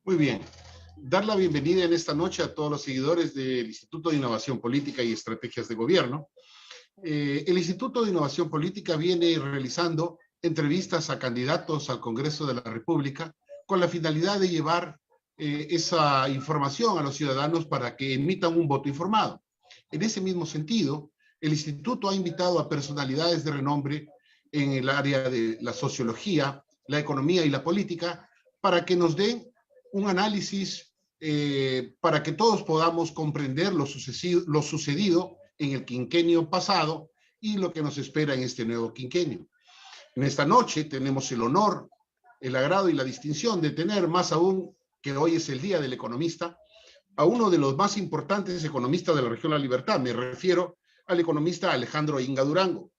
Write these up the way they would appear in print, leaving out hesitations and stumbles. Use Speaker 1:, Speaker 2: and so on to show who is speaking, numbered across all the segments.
Speaker 1: Muy bien. Dar la bienvenida en esta noche a todos los seguidores del Instituto de Innovación Política y Estrategias de Gobierno. El Instituto de Innovación Política viene realizando entrevistas a candidatos al Congreso de la República con la finalidad de llevar esa información a los ciudadanos para que emitan un voto informado. En ese mismo sentido, el Instituto ha invitado a personalidades de renombre en el área de la sociología, la economía y la política para que nos den un análisis para que todos podamos comprender lo sucedido en el quinquenio pasado y lo que nos espera en este nuevo quinquenio. En esta noche tenemos el honor, el agrado y la distinción de tener, más aún que hoy es el Día del Economista, a uno de los más importantes economistas de la región La Libertad. Me refiero al economista Alejandro Inga Durango,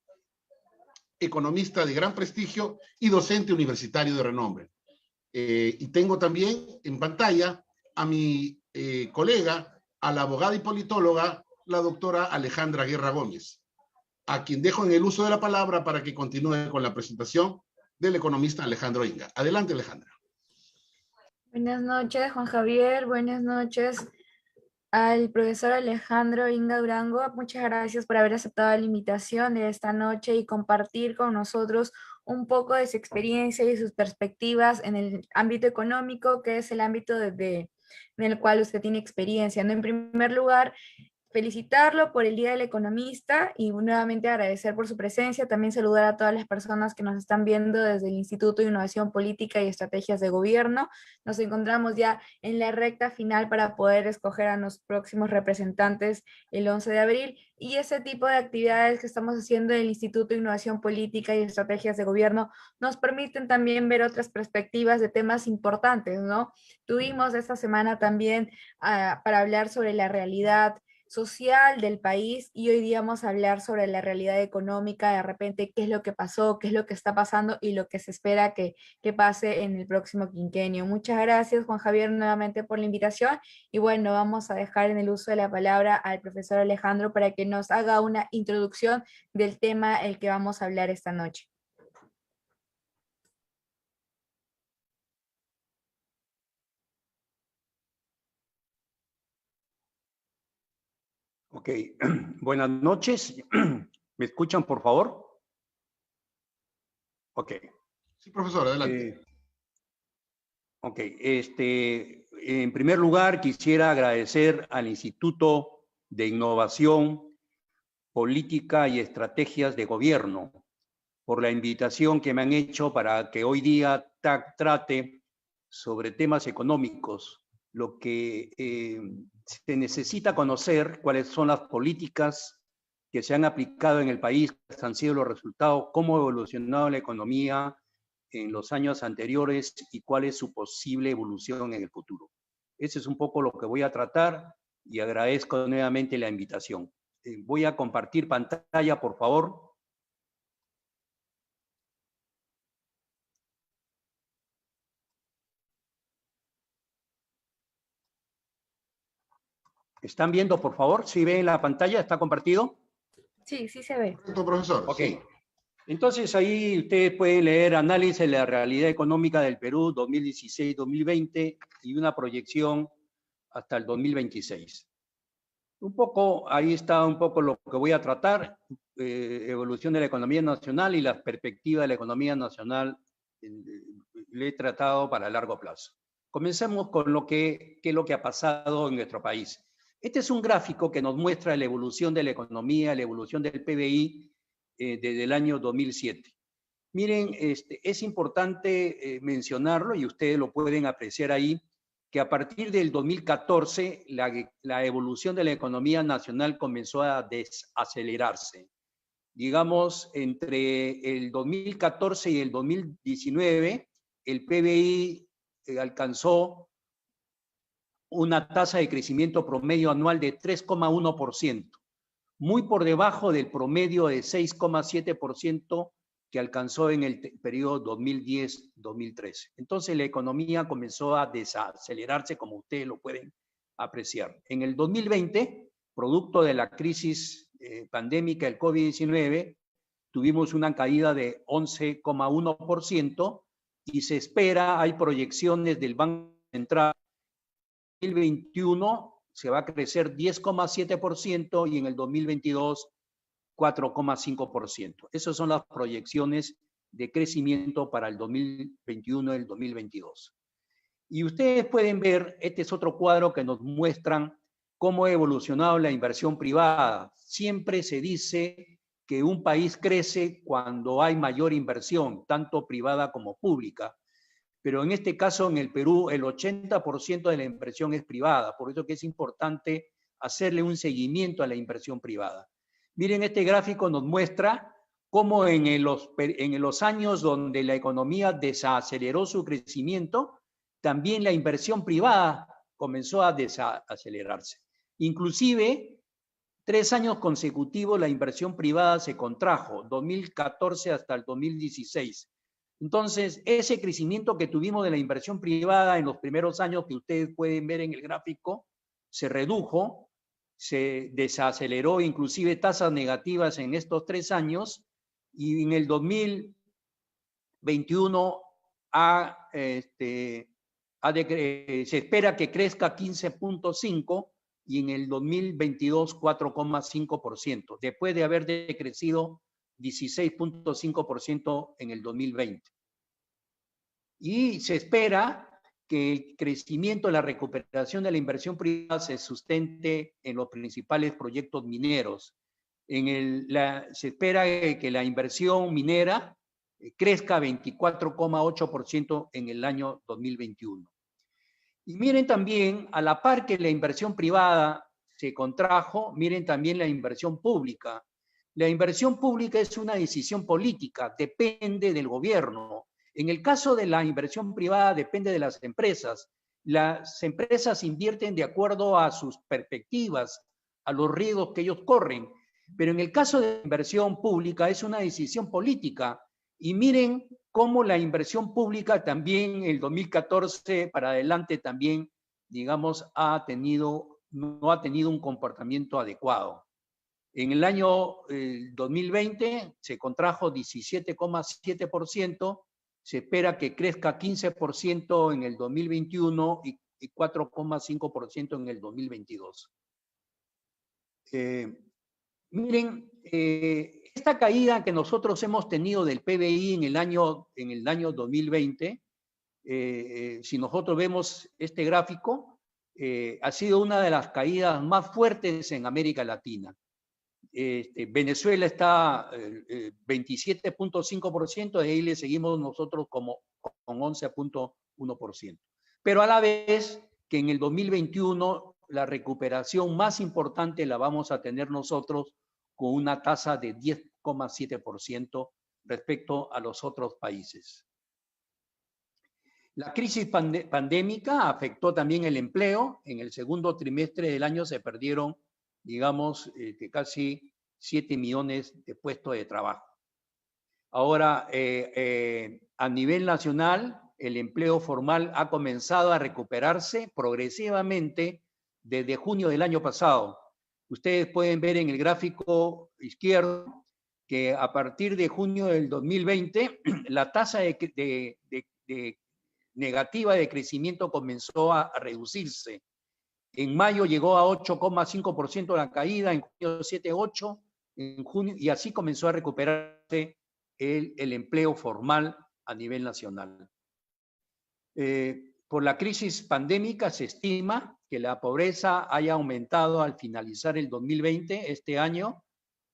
Speaker 1: economista de gran prestigio y docente universitario de renombre. Y tengo también en pantalla a mi colega, a la abogada y politóloga, la doctora Alejandra Guerra Gómez, a quien dejo en el uso de la palabra para que continúe con la presentación del economista Alejandro Inga. Adelante, Alejandra.
Speaker 2: Buenas noches, Juan Javier. Buenas noches al profesor Alejandro Inga Durango. Muchas gracias por haber aceptado la invitación de esta noche y compartir con nosotros un poco de su experiencia y sus perspectivas en el ámbito económico, que es el ámbito en el cual usted tiene experiencia, ¿no? En primer lugar, felicitarlo por el Día del Economista y nuevamente agradecer por su presencia. También saludar a todas las personas que nos están viendo desde el Instituto de Innovación Política y Estrategias de Gobierno. Nos encontramos ya en la recta final para poder escoger a los próximos representantes el 11 de abril. Y ese tipo de actividades que estamos haciendo en el Instituto de Innovación Política y Estrategias de Gobierno nos permiten también ver otras perspectivas de temas importantes, ¿no? Tuvimos esta semana también para hablar sobre la realidad social del país y hoy día vamos a hablar sobre la realidad económica, de repente qué es lo que pasó, qué es lo que está pasando y lo que se espera que pase en el próximo quinquenio. Muchas gracias, Juan Javier, nuevamente por la invitación y bueno, vamos a dejar en el uso de la palabra al profesor Alejandro para que nos haga una introducción del tema el que vamos a hablar esta noche.
Speaker 3: Ok, buenas noches. ¿Me escuchan, por favor? Ok.
Speaker 1: Sí, profesor, adelante.
Speaker 3: Ok, en primer lugar quisiera agradecer al Instituto de Innovación, Política y Estrategias de Gobierno por la invitación que me han hecho para que hoy día trate sobre temas económicos, lo que se necesita conocer, cuáles son las políticas que se han aplicado en el país, cuáles han sido los resultados, cómo ha evolucionado la economía en los años anteriores y cuál es su posible evolución en el futuro. Ese es un poco lo que voy a tratar y agradezco nuevamente la invitación. Voy a compartir pantalla, por favor. ¿Están viendo, por favor? ¿Sí ven la pantalla? ¿Está compartido?
Speaker 2: Sí, sí se ve.
Speaker 1: Correcto, profesor.
Speaker 3: Ok.
Speaker 1: Sí.
Speaker 3: Entonces ahí ustedes pueden leer análisis de la realidad económica del Perú 2016-2020 y una proyección hasta el 2026. Un poco, ahí está un poco lo que voy a tratar, evolución de la economía nacional y las perspectivas de la economía nacional, le he tratado para largo plazo. Comencemos con qué es lo que ha pasado en nuestro país. Este es un gráfico que nos muestra la evolución de la economía, la evolución del PBI desde el año 2007. Miren, es importante mencionarlo y ustedes lo pueden apreciar ahí, que a partir del 2014 la evolución de la economía nacional comenzó a desacelerarse. Digamos, entre el 2014 y el 2019, el PBI alcanzó una tasa de crecimiento promedio anual de 3,1%, muy por debajo del promedio de 6,7% que alcanzó en el periodo 2010-2013. Entonces la economía comenzó a desacelerarse, como ustedes lo pueden apreciar. En el 2020, producto de la crisis pandémica del COVID-19, tuvimos una caída de 11,1% y se espera, hay proyecciones del Banco Central, en 2021 se va a crecer 10,7% y en el 2022 4,5%. Esas son las proyecciones de crecimiento para el 2021 y el 2022. Y ustedes pueden ver, este es otro cuadro que nos muestran cómo ha evolucionado la inversión privada. Siempre se dice que un país crece cuando hay mayor inversión, tanto privada como pública. Pero en este caso, en el Perú, el 80% de la inversión es privada. Por eso que es importante hacerle un seguimiento a la inversión privada. Miren, este gráfico nos muestra cómo en los años donde la economía desaceleró su crecimiento, también la inversión privada comenzó a desacelerarse. Inclusive, 3 años consecutivos la inversión privada se contrajo, 2014 hasta el 2016. Entonces, ese crecimiento que tuvimos de la inversión privada en los primeros años que ustedes pueden ver en el gráfico, se redujo, se desaceleró, inclusive tasas negativas en estos 3 años, y en el 2021 se espera que crezca 15,5% y en el 2022 4,5%, después de haber decrecido 16,5% en el 2020. Y se espera que el crecimiento, la recuperación de la inversión privada se sustente en los principales proyectos mineros. Se espera que la inversión minera crezca 24,8% en el año 2021. Y miren también, a la par que la inversión privada se contrajo, miren también la inversión pública. La inversión pública es una decisión política, depende del gobierno. En el caso de la inversión privada depende de las empresas. Las empresas invierten de acuerdo a sus perspectivas, a los riesgos que ellos corren. Pero en el caso de la inversión pública es una decisión política. Y miren cómo la inversión pública también, el 2014 para adelante también, digamos, no ha tenido un comportamiento adecuado. En el año 2020 se contrajo 17,7%, se espera que crezca 15% en el 2021 y 4,5% en el 2022. Miren, esta caída que nosotros hemos tenido del PBI en el año 2020, si nosotros vemos este gráfico, ha sido una de las caídas más fuertes en América Latina. Venezuela está 27,5%, de ahí le seguimos nosotros con 11,1%. Pero a la vez que en el 2021 la recuperación más importante la vamos a tener nosotros con una tasa de 10,7% respecto a los otros países. La crisis pandémica afectó también el empleo. En el segundo trimestre del año se perdieron, digamos, casi 7 millones de puestos de trabajo. Ahora, a nivel nacional, el empleo formal ha comenzado a recuperarse progresivamente desde junio del año pasado. Ustedes pueden ver en el gráfico izquierdo que a partir de junio del 2020, la tasa negativa de crecimiento comenzó a reducirse. En mayo llegó a 8,5% la caída, en junio 7,8%, en junio, y así comenzó a recuperarse el empleo formal a nivel nacional. Por la crisis pandémica se estima que la pobreza haya aumentado al finalizar el 2020, este año,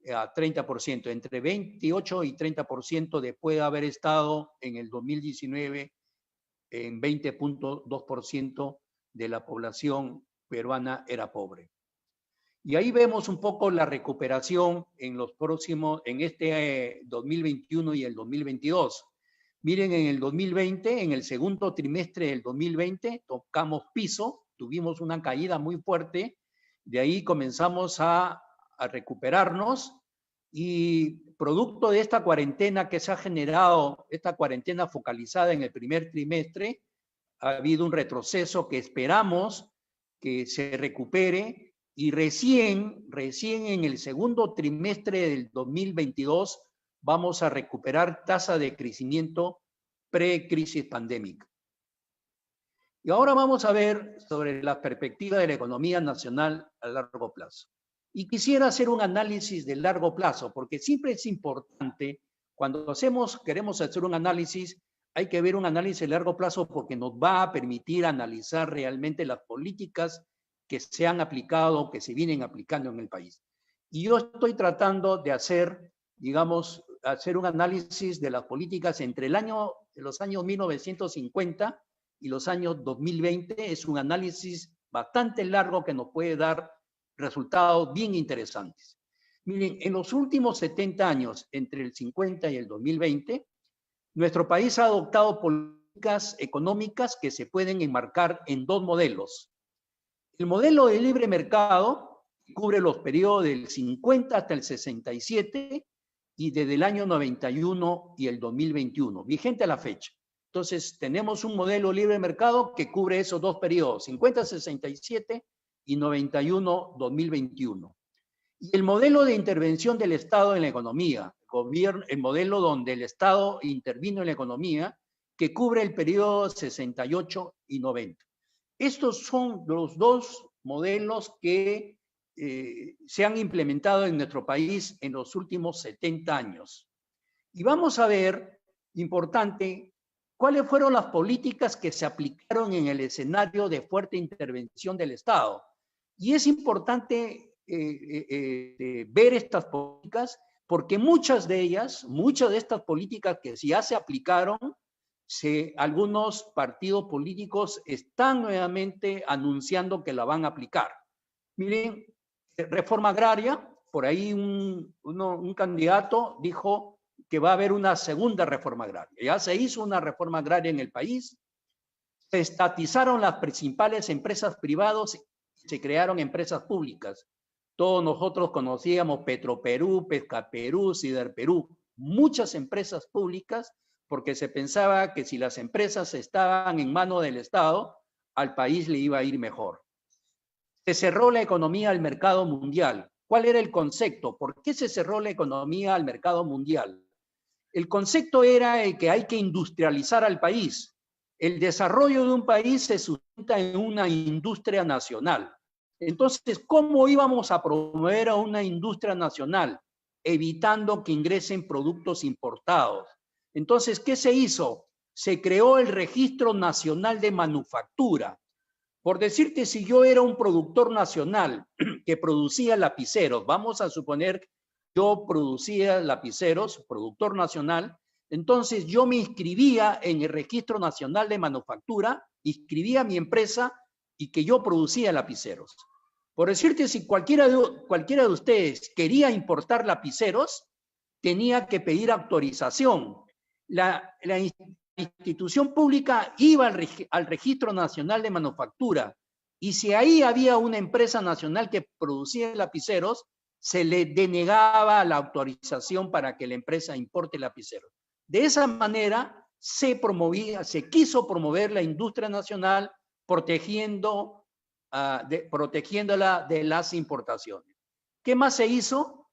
Speaker 3: a 30%, entre 28 y 30% después de haber estado en el 2019 en 20,2% de la población peruana era pobre. Y ahí vemos un poco la recuperación en este 2021 y el 2022. Miren, en el 2020, en el segundo trimestre del 2020, tocamos piso, tuvimos una caída muy fuerte, de ahí comenzamos a recuperarnos y producto de esta cuarentena que se ha generado, esta cuarentena focalizada en el primer trimestre, ha habido un retroceso que esperamos que se recupere y recién en el segundo trimestre del 2022 vamos a recuperar tasa de crecimiento pre-crisis pandémica. Y ahora vamos a ver sobre la perspectiva de la economía nacional a largo plazo. Y quisiera hacer un análisis de largo plazo, porque siempre es importante, cuando queremos hacer un análisis, hay que ver un análisis de largo plazo porque nos va a permitir analizar realmente las políticas que se han aplicado, que se vienen aplicando en el país. Y yo estoy tratando de hacer, digamos, hacer un análisis de las políticas entre los años 1950 y los años 2020. Es un análisis bastante largo que nos puede dar resultados bien interesantes. Miren, en los últimos 70 años, entre el 50 y el 2020, nuestro país ha adoptado políticas económicas que se pueden enmarcar en dos modelos. El modelo de libre mercado cubre los periodos del 50 hasta el 67 y desde el año 91 y el 2021, vigente a la fecha. Entonces, tenemos un modelo libre mercado que cubre esos dos periodos, 50-67 y 91-2021. Y el modelo de intervención del Estado en la economía, el modelo donde el Estado intervino en la economía, que cubre el periodo 68 y 90. Estos son los dos modelos que se han implementado en nuestro país en los últimos 70 años. Y vamos a ver, importante, cuáles fueron las políticas que se aplicaron en el escenario de fuerte intervención del Estado. Y es importante ver estas políticas porque muchas de estas políticas que ya se aplicaron, algunos partidos políticos están nuevamente anunciando que la van a aplicar. Miren, reforma agraria, por ahí un candidato dijo que va a haber una segunda reforma agraria. Ya se hizo una reforma agraria en el país, se estatizaron las principales empresas privadas y se crearon empresas públicas. Todos nosotros conocíamos Petroperú, Pescaperú, Siderperú, muchas empresas públicas, porque se pensaba que si las empresas estaban en manos del Estado, al país le iba a ir mejor. Se cerró la economía al mercado mundial. ¿Cuál era el concepto? ¿Por qué se cerró la economía al mercado mundial? El concepto era el que hay que industrializar al país. El desarrollo de un país se sustenta en una industria nacional. Entonces, ¿cómo íbamos a promover a una industria nacional? Evitando que ingresen productos importados. Entonces, ¿qué se hizo? Se creó el Registro Nacional de Manufactura. Por decirte, si yo era un productor nacional que producía lapiceros, vamos a suponer yo producía lapiceros, productor nacional, entonces yo me inscribía en el Registro Nacional de Manufactura, inscribía mi empresa y que yo producía lapiceros. Por decirte, si cualquiera de ustedes quería importar lapiceros, tenía que pedir autorización. La institución pública iba al Registro Nacional de Manufactura y si ahí había una empresa nacional que producía lapiceros, se le denegaba la autorización para que la empresa importe lapiceros. De esa manera se quiso promover la industria nacional protegiéndola de las importaciones. ¿Qué más se hizo?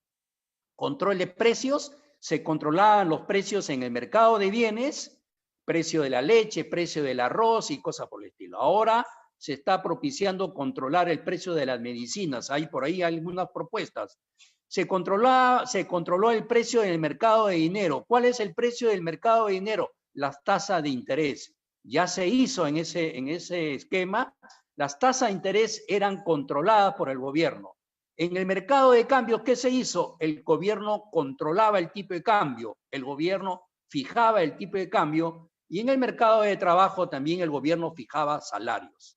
Speaker 3: Control de precios. Se controlaban los precios en el mercado de bienes, precio de la leche, precio del arroz y cosas por el estilo. Ahora se está propiciando controlar el precio de las medicinas. Hay por ahí algunas propuestas. Se controló el precio del mercado de dinero. ¿Cuál es el precio del mercado de dinero? Las tasas de interés. Ya se hizo en ese esquema. Las tasas de interés eran controladas por el gobierno. En el mercado de cambios, ¿qué se hizo? El gobierno controlaba el tipo de cambio, el gobierno fijaba el tipo de cambio y en el mercado de trabajo también el gobierno fijaba salarios.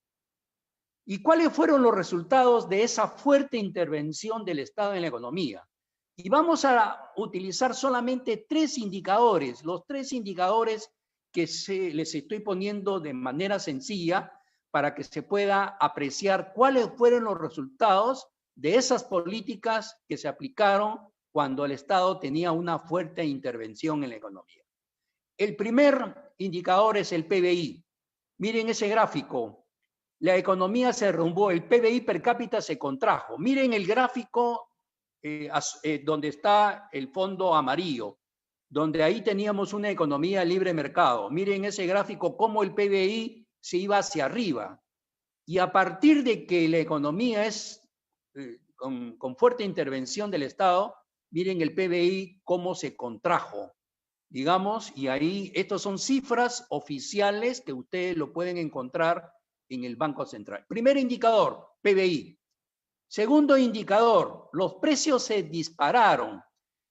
Speaker 3: ¿Y cuáles fueron los resultados de esa fuerte intervención del Estado en la economía? Y vamos a utilizar solamente 3 indicadores, los 3 indicadores que les estoy poniendo de manera sencilla para que se pueda apreciar cuáles fueron los resultados de esas políticas que se aplicaron cuando el Estado tenía una fuerte intervención en la economía. El primer indicador es el PBI. Miren ese gráfico. La economía se derrumbó, el PBI per cápita se contrajo. Miren el gráfico donde está el fondo amarillo, donde ahí teníamos una economía libre mercado. Miren ese gráfico, cómo el PBI se iba hacia arriba. Y a partir de que la economía es con fuerte intervención del Estado, miren el PBI cómo se contrajo, digamos, y ahí estos son cifras oficiales que ustedes lo pueden encontrar en el Banco Central. Primer indicador, PBI. Segundo indicador, los precios se dispararon.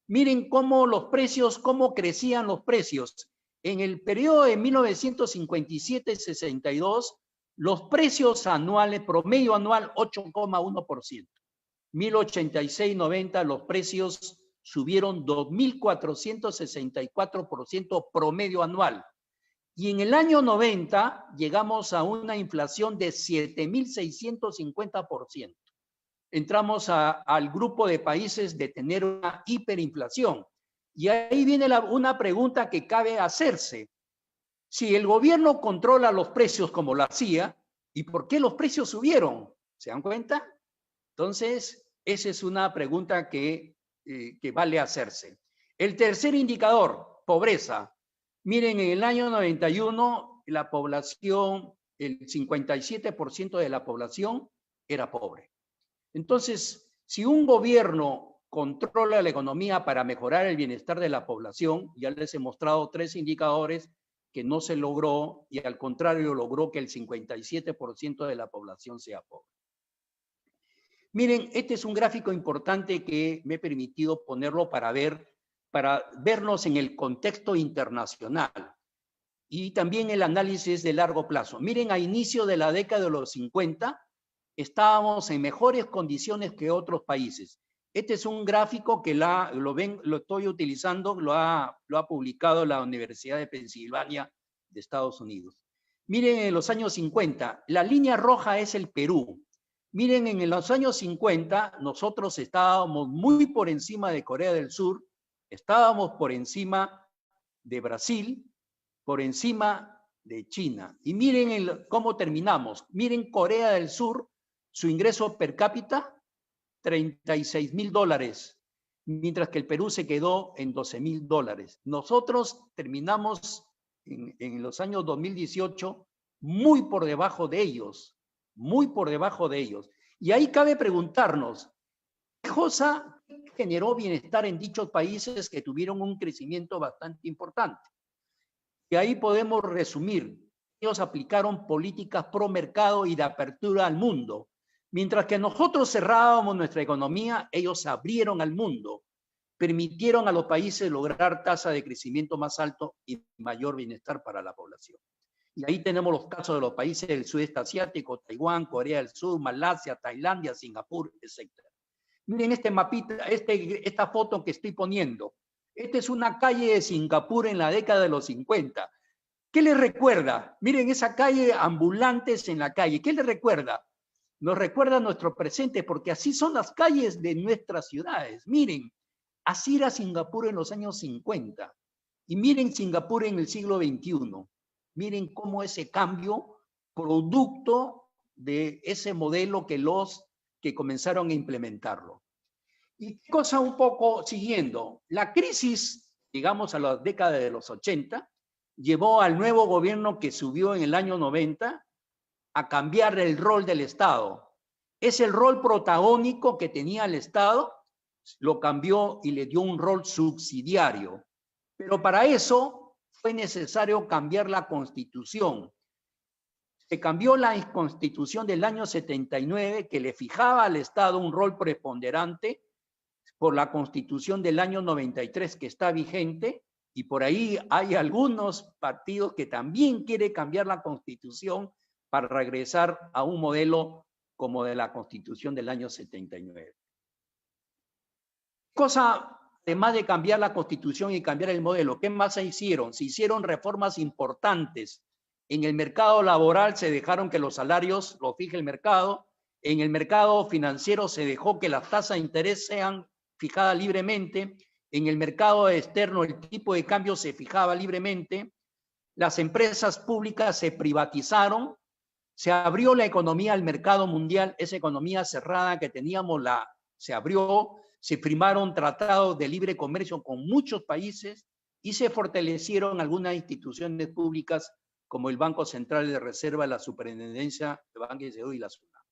Speaker 3: Miren cómo los precios, cómo crecían los precios. En el periodo de 1957-62, los precios anuales, promedio anual, 8,1%. 1086-90, los precios subieron 2.464% promedio anual. Y en el año 90 llegamos a una inflación de 7.650%. Entramos al grupo de países de tener una hiperinflación. Y ahí viene una pregunta que cabe hacerse. Si el gobierno controla los precios como lo hacía, ¿y por qué los precios subieron? ¿Se dan cuenta? Entonces, esa es una pregunta que vale hacerse. El tercer indicador, pobreza. Miren, en el año 91, la población, el 57% de la población era pobre. Entonces, si un gobierno controla la economía para mejorar el bienestar de la población, ya les he mostrado 3 indicadores que no se logró y al contrario logró que el 57% de la población sea pobre. Miren, este es un gráfico importante que me he permitido ponerlo para vernos en el contexto internacional y también el análisis de largo plazo. Miren, a inicio de la década de los 50, estábamos en mejores condiciones que otros países. Este es un gráfico que lo estoy utilizando, lo ha publicado la Universidad de Pensilvania de Estados Unidos. Miren, en los años 50, la línea roja es el Perú. Miren, en los años 50 nosotros estábamos muy por encima de Corea del Sur, estábamos por encima de Brasil, por encima de China. Y miren cómo terminamos. Miren Corea del Sur, su ingreso per cápita, $36.000, mientras que el Perú se quedó en $12.000. Nosotros terminamos en los años 2018 muy por debajo de ellos, muy por debajo de ellos. Y ahí cabe preguntarnos, ¿qué cosa generó bienestar en dichos países que tuvieron un crecimiento bastante importante? Y ahí podemos resumir, ellos aplicaron políticas pro mercado y de apertura al mundo. Mientras que nosotros cerrábamos nuestra economía, ellos abrieron al mundo, permitieron a los países lograr tasa de crecimiento más alto y mayor bienestar para la población. Y ahí tenemos los casos de los países del sudeste asiático, Taiwán, Corea del Sur, Malasia, Tailandia, Singapur, etc. Miren este mapita, esta foto que estoy poniendo. Esta es una calle de Singapur en la década de los 50. ¿Qué les recuerda? Miren esa calle, ambulantes en la calle. ¿Qué les recuerda? Nos recuerda nuestro presente, porque así son las calles de nuestras ciudades. Miren, así era Singapur en los años 50. Y miren Singapur en el siglo XXI. Miren cómo ese cambio, producto de ese modelo que comenzaron a implementarlo. Y cosa un poco siguiendo, la crisis, digamos a la década de los 80, llevó al nuevo gobierno que subió en el año 90 a cambiar el rol del Estado. Es el rol protagónico que tenía el Estado, lo cambió y le dio un rol subsidiario. Pero para eso fue necesario cambiar la Constitución. Se cambió la Constitución del año 79 que le fijaba al Estado un rol preponderante por la Constitución del año 93 que está vigente, y por ahí hay algunos partidos que también quieren cambiar la Constitución para regresar a un modelo como de la Constitución del año 79. Además de cambiar la Constitución y cambiar el modelo, ¿qué más se hicieron? Se hicieron reformas importantes. En el mercado laboral se dejaron que los salarios los fije el mercado. En el mercado financiero se dejó que las tasas de interés sean fijadas libremente. En el mercado externo el tipo de cambio se fijaba libremente. Las empresas públicas se privatizaron. Se abrió la economía al mercado mundial. Esa economía cerrada que teníamos se abrió. Se firmaron tratados de libre comercio con muchos países y se fortalecieron algunas instituciones públicas como el Banco Central de Reserva, la Superintendencia de Banca y Seguros y la SUNAT.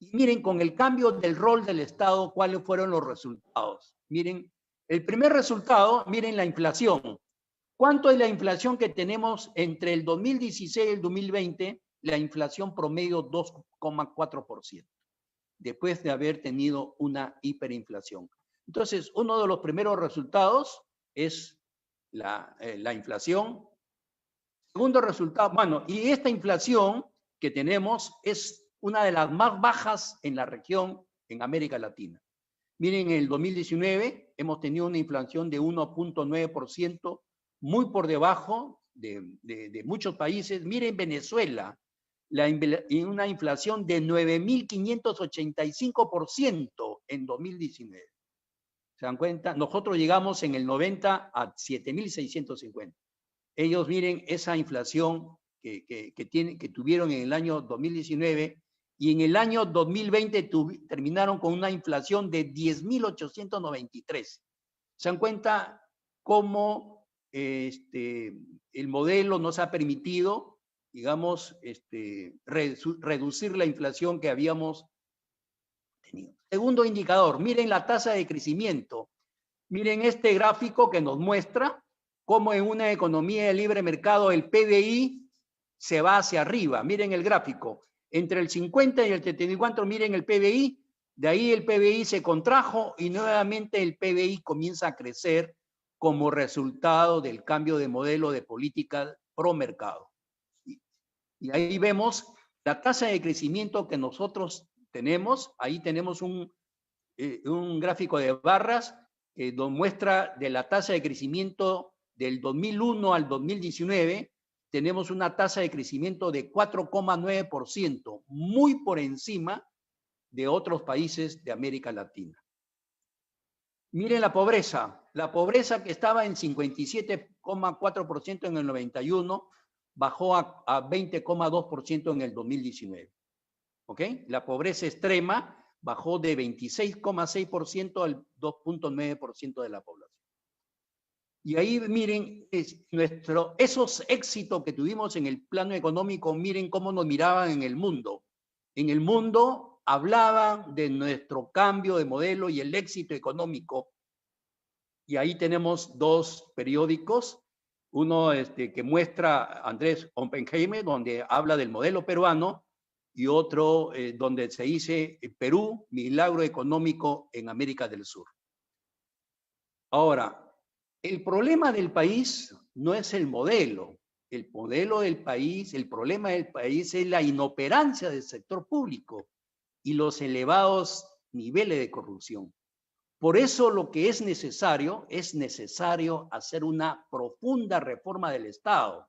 Speaker 3: Y miren, con el cambio del rol del Estado, ¿cuáles fueron los resultados? Miren, el primer resultado, miren la inflación. ¿Cuánto es la inflación que tenemos entre el 2016 y el 2020? La inflación promedio 2,4%, después de haber tenido una hiperinflación. Entonces, uno de los primeros resultados es la inflación. Segundo resultado, bueno, y esta inflación que tenemos es una de las más bajas en la región, en América Latina. Miren, en el 2019 hemos tenido una inflación de 1,9%, muy por debajo de muchos países. Miren Venezuela, una inflación de 9.585% en 2019. ¿Se dan cuenta? Nosotros llegamos en el 90 a 7.650. Ellos miren esa inflación que tuvieron en el año 2019 y en el año 2020 terminaron con una inflación de 10.893. ¿Se dan cuenta cómo el modelo nos ha permitido, digamos, reducir la inflación que habíamos tenido? Segundo indicador, miren la tasa de crecimiento. Miren este gráfico que nos muestra cómo en una economía de libre mercado el PBI se va hacia arriba. Miren el gráfico. Entre el 50 y el 74, miren el PBI. De ahí el PBI se contrajo y nuevamente el PBI comienza a crecer como resultado del cambio de modelo de política pro mercado. Y ahí vemos la tasa de crecimiento que nosotros tenemos. Ahí tenemos un gráfico de barras que nos muestra de la tasa de crecimiento del 2001 al 2019. Tenemos una tasa de crecimiento de 4,9%, muy por encima de otros países de América Latina. Miren la pobreza que estaba en 57,4% en el 91, bajó a 20,2% en el 2019. ¿Ok? La pobreza extrema bajó de 26,6% al 2,9% de la población. Y ahí miren, esos éxitos que tuvimos en el plano económico, miren cómo nos miraban en el mundo. En el mundo hablaban de nuestro cambio de modelo y el éxito económico. Y ahí tenemos dos periódicos, uno que muestra Andrés Oppenheimer, donde habla del modelo peruano, y otro donde se dice Perú, milagro económico en América del Sur. Ahora, el problema del país no es el modelo. El modelo del país, el problema del país es la inoperancia del sector público y los elevados niveles de corrupción. Por eso lo que es necesario hacer una profunda reforma del Estado.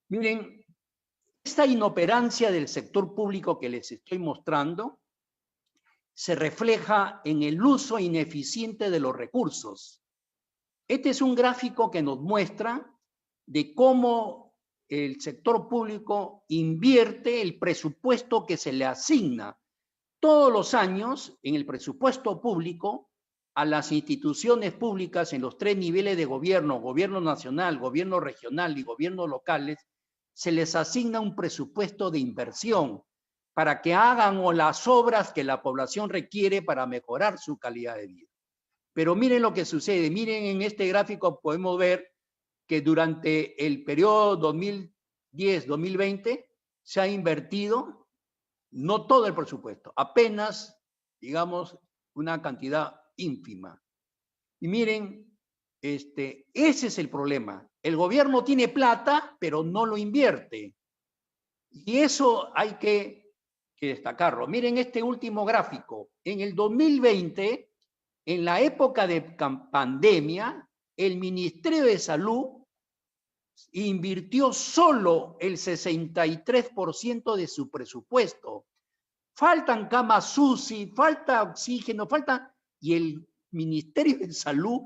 Speaker 3: Miren, esta inoperancia del sector público que les estoy mostrando se refleja en el uso ineficiente de los recursos. Este es un gráfico que nos muestra de cómo el sector público invierte el presupuesto que se le asigna todos los años en el presupuesto público a las instituciones públicas en los tres niveles de gobierno, gobierno nacional, gobierno regional y gobiernos locales. Se les asigna un presupuesto de inversión para que hagan las obras que la población requiere para mejorar su calidad de vida. Pero miren lo que sucede. Miren, en este gráfico podemos ver que durante el periodo 2010-2020 se ha invertido, no todo el presupuesto, apenas, digamos, una cantidad ínfima. Y miren, ese es el problema. El gobierno tiene plata, pero no lo invierte. Y eso hay que destacarlo. Miren este último gráfico. En el 2020, en la época de pandemia, el Ministerio de Salud invirtió solo el 63% de su presupuesto. Faltan camas UCI, falta oxígeno, y el Ministerio de Salud,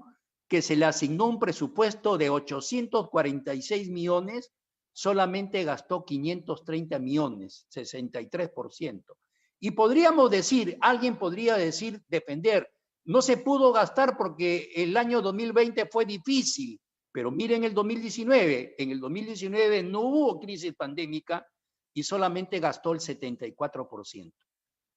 Speaker 3: que se le asignó un presupuesto de 846 millones, solamente gastó 530 millones, 63%. Y podríamos decir, alguien podría decir, defender, no se pudo gastar porque el año 2020 fue difícil, Pero miren el 2019, en el 2019 no hubo crisis pandémica y solamente gastó el 74%.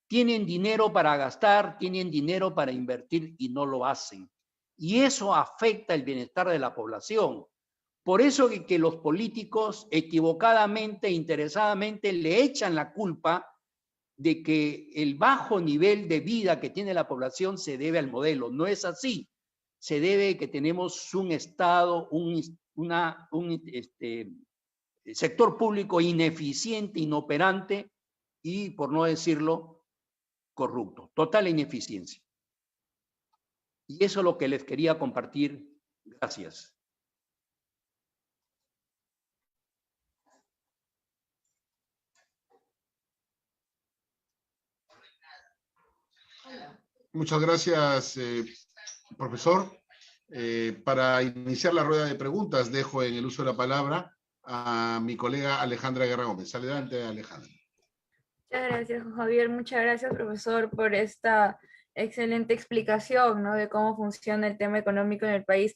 Speaker 3: Tienen dinero para gastar, tienen dinero para invertir y no lo hacen. Y eso afecta el bienestar de la población. Por eso que los políticos equivocadamente, interesadamente, le echan la culpa de que el bajo nivel de vida que tiene la población se debe al modelo. No es así. Se debe que tenemos un Estado, un sector público ineficiente, inoperante y, por no decirlo, corrupto. Total ineficiencia. Y eso es lo que les quería compartir. Gracias.
Speaker 1: Muchas gracias, profesor. Para iniciar la rueda de preguntas, dejo en el uso de la palabra a mi colega Alejandra Guerra Gómez. Adelante, Alejandra.
Speaker 2: Muchas gracias, Juan Javier. Muchas gracias, profesor, por esta excelente explicación, ¿no?, de cómo funciona el tema económico en el país,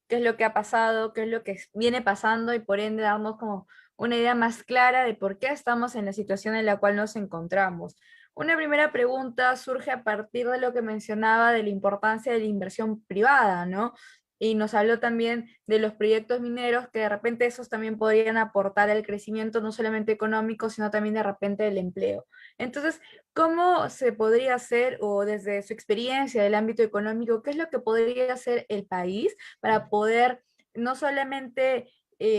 Speaker 2: qué es lo que ha pasado, qué es lo que viene pasando y por ende darnos como una idea más clara de por qué estamos en la situación en la cual nos encontramos. Una primera pregunta surge a partir de lo que mencionaba de la importancia de la inversión privada, ¿no? Y nos habló también de los proyectos mineros, que de repente esos también podrían aportar al crecimiento no solamente económico, sino también de repente del empleo. Entonces, ¿cómo se podría hacer, o desde su experiencia del ámbito económico, qué es lo que podría hacer el país para poder no solamente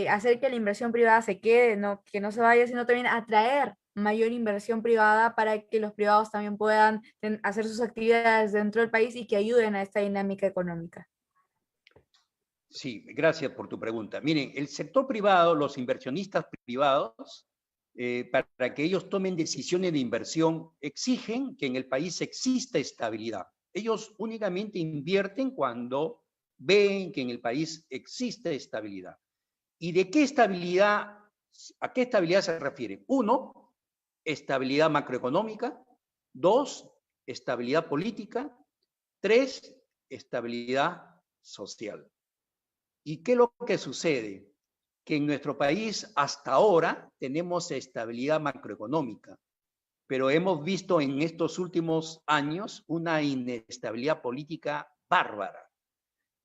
Speaker 2: hacer que la inversión privada se quede, ¿no?, que no se vaya, sino también atraer mayor inversión privada para que los privados también puedan hacer sus actividades dentro del país y que ayuden a esta dinámica económica?
Speaker 3: Sí, gracias por tu pregunta. Miren, el sector privado, los inversionistas privados, para que ellos tomen decisiones de inversión, exigen que en el país exista estabilidad. Ellos únicamente invierten cuando ven que en el país existe estabilidad. ¿Y de qué estabilidad, a qué estabilidad se refiere? Uno, estabilidad macroeconómica. Dos, estabilidad política. Tres, estabilidad social. ¿Y qué es lo que sucede? Que en nuestro país hasta ahora tenemos estabilidad macroeconómica, pero hemos visto en estos últimos años una inestabilidad política bárbara.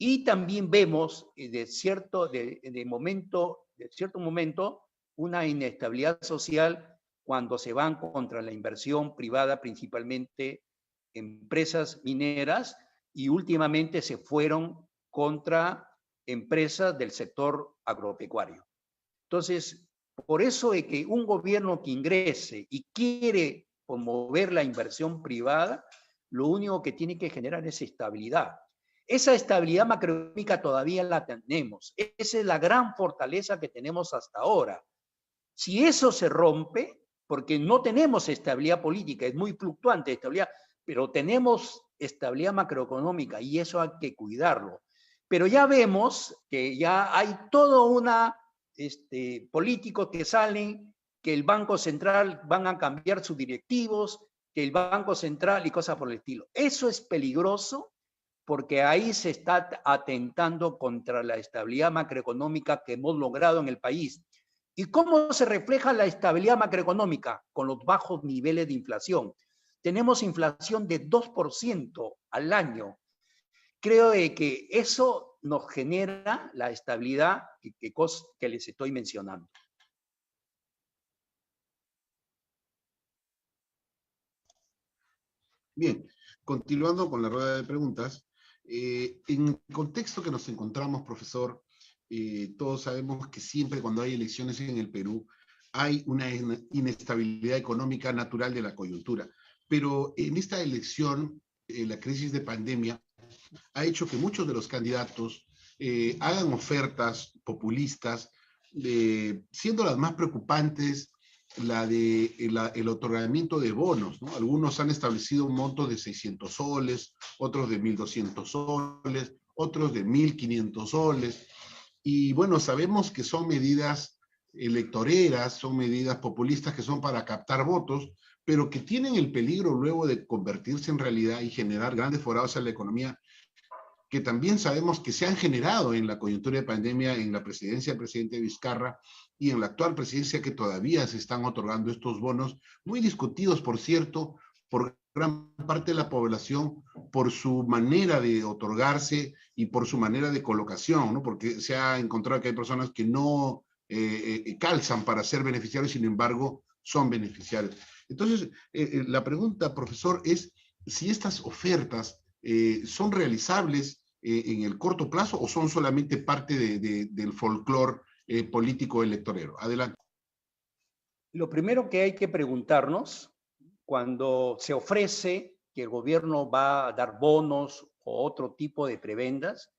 Speaker 3: Y también vemos de cierto momento una inestabilidad social cuando se van contra la inversión privada, principalmente empresas mineras, y últimamente se fueron contra empresas del sector agropecuario. Entonces, por eso es que un gobierno que ingrese y quiere promover la inversión privada, lo único que tiene que generar es estabilidad. Esa estabilidad macroeconómica todavía la tenemos. Esa es la gran fortaleza que tenemos hasta ahora. Si eso se rompe, porque no tenemos estabilidad política, es muy fluctuante estabilidad, pero tenemos estabilidad macroeconómica y eso hay que cuidarlo. Pero ya vemos que ya hay todo una políticos que salen, que el Banco Central van a cambiar sus directivos, que el Banco Central y cosas por el estilo. Eso es peligroso porque ahí se está atentando contra la estabilidad macroeconómica que hemos logrado en el país. ¿Y cómo se refleja la estabilidad macroeconómica? Con los bajos niveles de inflación. Tenemos inflación de 2% al año. Creo que eso nos genera la estabilidad que les estoy mencionando.
Speaker 1: Bien, continuando con la rueda de preguntas, en el contexto que nos encontramos, profesor, todos sabemos que siempre cuando hay elecciones en el Perú hay una inestabilidad económica natural de la coyuntura. Pero en esta elección, la crisis de pandemia ha hecho que muchos de los candidatos hagan ofertas populistas, siendo las más preocupantes la de el otorgamiento de bonos, ¿no? Algunos han establecido un monto de 600 soles, otros de 1.200 soles, otros de 1.500 soles. Y bueno, sabemos que son medidas electoreras, son medidas populistas que son para captar votos, pero que tienen el peligro luego de convertirse en realidad y generar grandes forados en la economía, que también sabemos que se han generado en la coyuntura de pandemia, en la presidencia del presidente Vizcarra y en la actual presidencia, que todavía se están otorgando estos bonos, muy discutidos, por cierto, por gran parte de la población, por su manera de otorgarse y por su manera de colocación, ¿no? Porque se ha encontrado que hay personas que no calzan para ser beneficiarios, sin embargo, son beneficiarios. Entonces, la pregunta, profesor, es si estas ofertas son realizables en el corto plazo o son solamente parte del folclore político electorero. Adelante.
Speaker 3: Lo primero que hay que preguntarnos cuando se ofrece que el gobierno va a dar bonos o otro tipo de prebendas,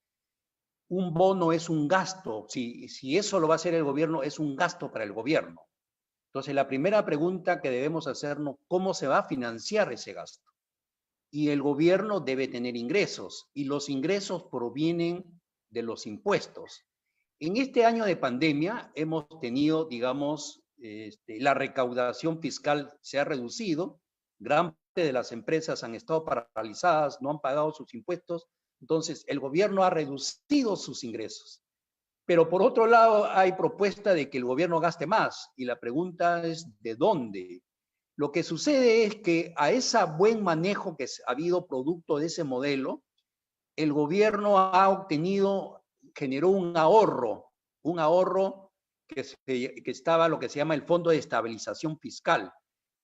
Speaker 3: un bono es un gasto. Si eso lo va a hacer el gobierno, es un gasto para el gobierno. Entonces, la primera pregunta que debemos hacernos, ¿cómo se va a financiar ese gasto? Y el gobierno debe tener ingresos, y los ingresos provienen de los impuestos. En este año de pandemia hemos tenido, digamos, la recaudación fiscal se ha reducido, gran parte de las empresas han estado paralizadas, no han pagado sus impuestos, entonces el gobierno ha reducido sus ingresos. Pero por otro lado hay propuesta de que el gobierno gaste más, y la pregunta es ¿de dónde? Lo que sucede es que a ese buen manejo que ha habido producto de ese modelo, el gobierno ha obtenido, generó un ahorro que estaba lo que se llama el Fondo de Estabilización Fiscal.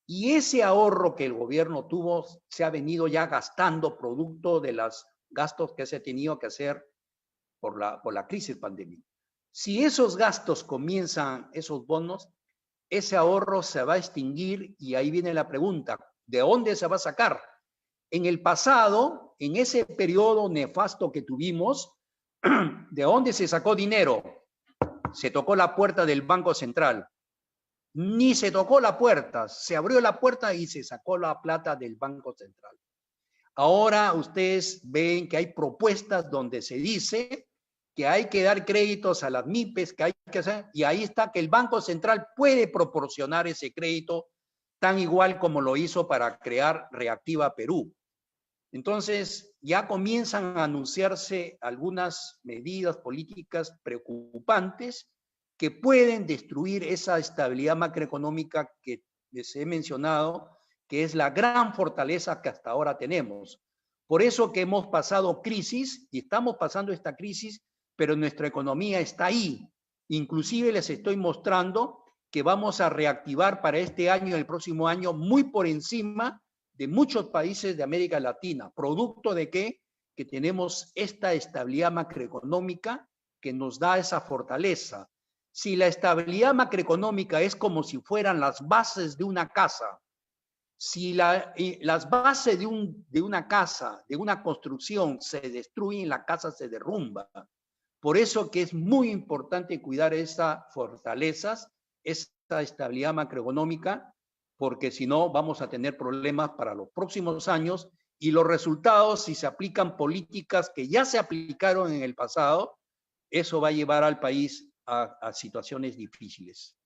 Speaker 3: Y ese ahorro que el gobierno tuvo se ha venido ya gastando producto de los gastos que se ha tenido que hacer por la crisis pandémica. Si esos gastos comienzan, esos bonos, ese ahorro se va a extinguir y ahí viene la pregunta, ¿de dónde se va a sacar? En el pasado, en ese periodo nefasto que tuvimos, ¿de dónde se sacó dinero? Se tocó la puerta del Banco Central. Ni se tocó la puerta, se abrió la puerta y se sacó la plata del Banco Central. Ahora ustedes ven que hay propuestas donde se dice que hay que dar créditos a las MIPES, que hay que hacer, y ahí está que el Banco Central puede proporcionar ese crédito tan igual como lo hizo para crear Reactiva Perú. Entonces, ya comienzan a anunciarse algunas medidas políticas preocupantes que pueden destruir esa estabilidad macroeconómica que les he mencionado, que es la gran fortaleza que hasta ahora tenemos. Por eso que hemos pasado crisis y estamos pasando esta crisis, pero nuestra economía está ahí. Inclusive les estoy mostrando que vamos a reactivar para este año y el próximo año muy por encima de muchos países de América Latina. ¿Producto de qué? Que tenemos esta estabilidad macroeconómica que nos da esa fortaleza. Si la estabilidad macroeconómica es como si fueran las bases de una casa, si las bases de una casa, de una construcción se destruyen, la casa se derrumba. Por eso que es muy importante cuidar esas fortalezas, esta estabilidad macroeconómica, porque si no vamos a tener problemas para los próximos años y los resultados, si se aplican políticas que ya se aplicaron en el pasado, eso va a llevar al país a situaciones difíciles.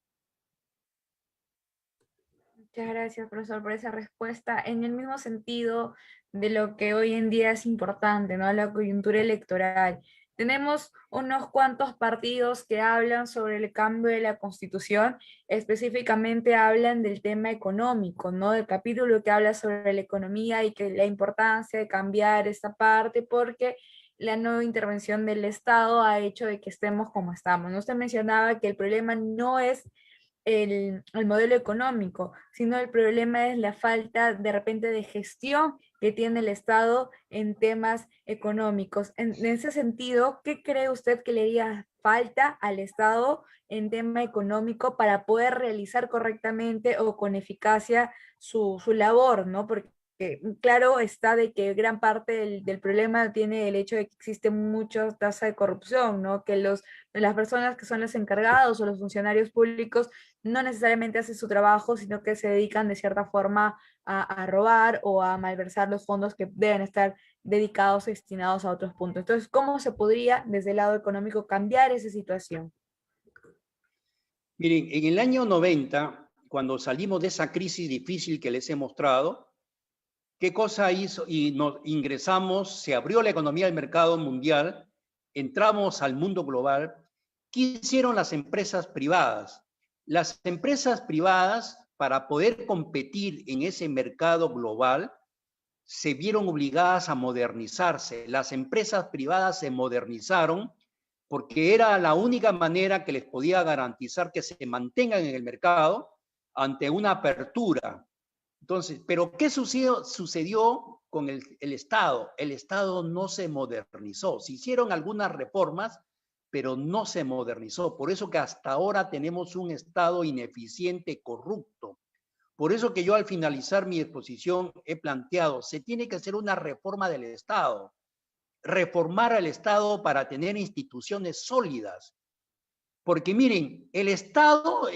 Speaker 2: Muchas gracias, profesor, por esa respuesta. En el mismo sentido de lo que hoy en día es importante, ¿no? La coyuntura electoral. Tenemos unos cuantos partidos que hablan sobre el cambio de la Constitución, específicamente hablan del tema económico, ¿no? Del capítulo que habla sobre la economía y que la importancia de cambiar esta parte porque la nueva intervención del Estado ha hecho de que estemos como estamos, ¿no? Usted mencionaba que el problema no es el modelo económico, sino el problema es la falta de repente de gestión que tiene el Estado en temas económicos. En ese sentido, ¿qué cree usted que le haría falta al Estado en tema económico para poder realizar correctamente o con eficacia su labor, ¿no? Porque claro está de que gran parte del problema tiene el hecho de que existe mucha tasa de corrupción, ¿no? Que las personas que son los encargados o los funcionarios públicos no necesariamente hacen su trabajo, sino que se dedican de cierta forma a robar o a malversar los fondos que deben estar dedicados o destinados a otros puntos. Entonces, ¿cómo se podría desde el lado económico cambiar esa situación?
Speaker 3: Miren, en el año 90, cuando salimos de esa crisis difícil que les he mostrado, ¿Qué cosa hizo? Y nos ingresamos, se abrió la economía del mercado mundial, entramos al mundo global. ¿Qué hicieron las empresas privadas? Las empresas privadas, para poder competir en ese mercado global, se vieron obligadas a modernizarse. Las empresas privadas se modernizaron porque era la única manera que les podía garantizar que se mantengan en el mercado ante una apertura. Entonces, ¿pero qué sucedió con el Estado? El Estado no se modernizó. Se hicieron algunas reformas, pero no se modernizó. Por eso que hasta ahora tenemos un Estado ineficiente, corrupto. Por eso que yo al finalizar mi exposición he planteado, se tiene que hacer una reforma del Estado. Reformar al Estado para tener instituciones sólidas. Porque miren, el Estado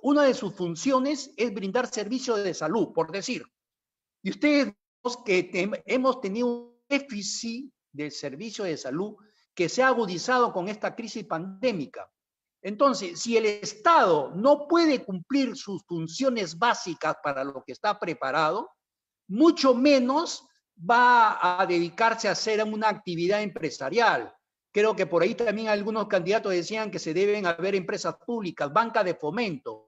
Speaker 3: una de sus funciones es brindar servicios de salud, por decir. Y ustedes vemos que hemos tenido un déficit de servicio de salud que se ha agudizado con esta crisis pandémica. Entonces, si el Estado no puede cumplir sus funciones básicas para lo que está preparado, mucho menos va a dedicarse a hacer una actividad empresarial. Creo que por ahí también algunos candidatos decían que se deben haber empresas públicas, banca de fomento.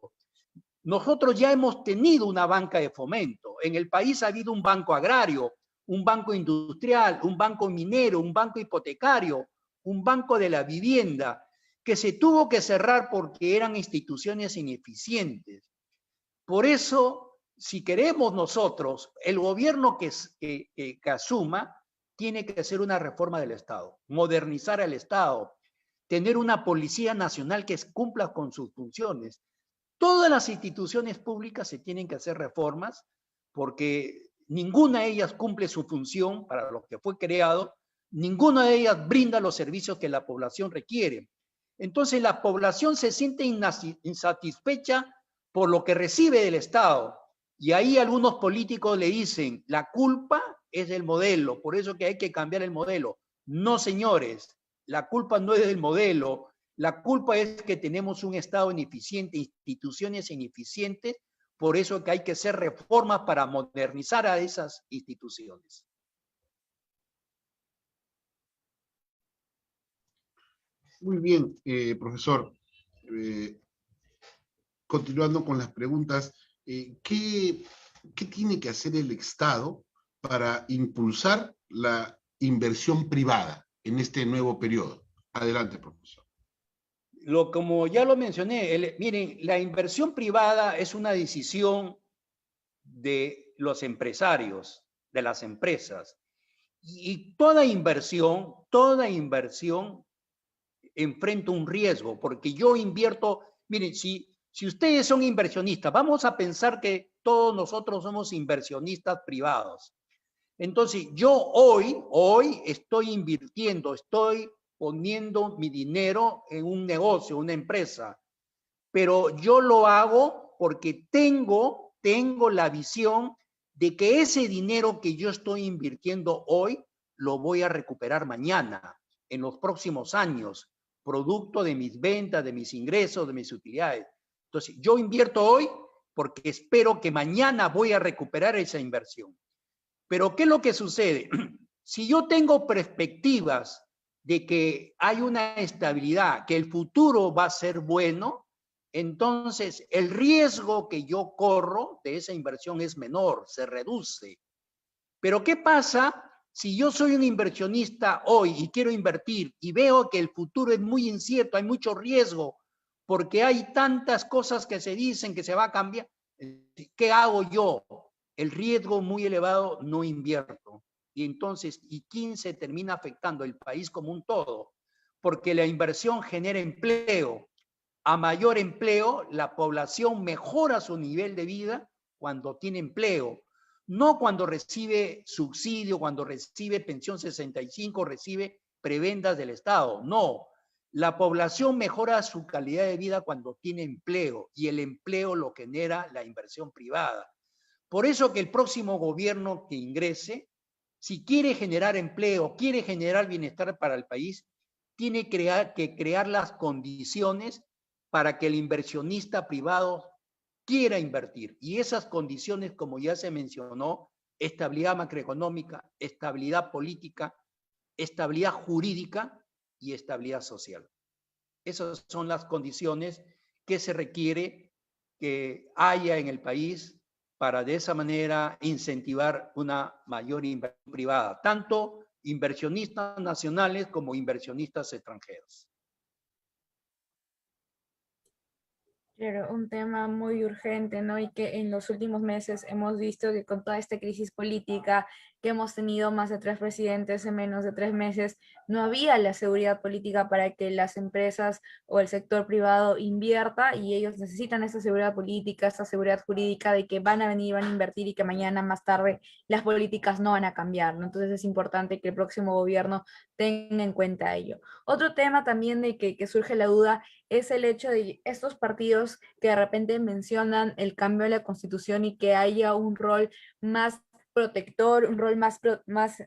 Speaker 3: Nosotros ya hemos tenido una banca de fomento. En el país ha habido un banco agrario, un banco industrial, un banco minero, un banco hipotecario, un banco de la vivienda, que se tuvo que cerrar porque eran instituciones ineficientes. Por eso, si queremos nosotros, el gobierno que asuma, tiene que hacer una reforma del Estado, modernizar al Estado, tener una policía nacional que cumpla con sus funciones. Todas las instituciones públicas se tienen que hacer reformas porque ninguna de ellas cumple su función para lo que fue creado, ninguna de ellas brinda los servicios que la población requiere. Entonces la población se siente insatisfecha por lo que recibe del Estado. Y ahí algunos políticos le dicen, la culpa es del modelo, por eso que hay que cambiar el modelo. No, señores, la culpa no es del modelo, la culpa es que tenemos un Estado ineficiente, instituciones ineficientes, por eso que hay que hacer reformas para modernizar a esas instituciones.
Speaker 1: Muy bien, profesor. Continuando con las preguntas, ¿qué tiene que hacer el Estado para impulsar la inversión privada en este nuevo periodo? Adelante, profesor.
Speaker 3: Como ya lo mencioné, miren, la inversión privada es una decisión de los empresarios, de las empresas. Y toda inversión enfrenta un riesgo, porque yo invierto, miren, si ustedes son inversionistas, vamos a pensar que todos nosotros somos inversionistas privados. Entonces, yo hoy estoy invirtiendo, estoy poniendo mi dinero en un negocio, una empresa, pero yo lo hago porque tengo la visión de que ese dinero que yo estoy invirtiendo hoy lo voy a recuperar mañana, en los próximos años, producto de mis ventas, de mis ingresos, de mis utilidades. Entonces, yo invierto hoy porque espero que mañana voy a recuperar esa inversión. Pero, ¿qué es lo que sucede? Si yo tengo perspectivas de que hay una estabilidad, que el futuro va a ser bueno, entonces el riesgo que yo corro de esa inversión es menor, se reduce. Pero ¿qué pasa si yo soy un inversionista hoy y quiero invertir y veo que el futuro es muy incierto, hay mucho riesgo, porque hay tantas cosas que se dicen que se va a cambiar? ¿Qué hago yo? El riesgo muy elevado, no invierto. Y entonces, ¿y quién se termina afectando? El país como un todo, porque la inversión genera empleo. A mayor empleo, la población mejora su nivel de vida cuando tiene empleo. No cuando recibe subsidio, cuando recibe pensión 65, recibe prebendas del Estado. No, la población mejora su calidad de vida cuando tiene empleo, y el empleo lo genera la inversión privada. Por eso que el próximo gobierno que ingrese, si quiere generar empleo, quiere generar bienestar para el país, tiene que crear las condiciones para que el inversionista privado quiera invertir. Y esas condiciones, como ya se mencionó, estabilidad macroeconómica, estabilidad política, estabilidad jurídica y estabilidad social. Esas son las condiciones que se requiere que haya en el país para de esa manera incentivar una mayor inversión privada, tanto inversionistas nacionales como inversionistas extranjeros.
Speaker 2: Claro, un tema muy urgente, ¿no? Y que en los últimos meses hemos visto que con toda esta crisis política que hemos tenido más de 3 presidentes en menos de 3 meses, no había la seguridad política para que las empresas o el sector privado invierta, y ellos necesitan esa seguridad política, esa seguridad jurídica de que van a venir, van a invertir y que mañana más tarde las políticas no van a cambiar, ¿no? Entonces es importante que el próximo gobierno tenga en cuenta ello. Otro tema también de que surge la duda es el hecho de estos partidos que de repente mencionan el cambio de la Constitución y que haya un rol más protector, un rol más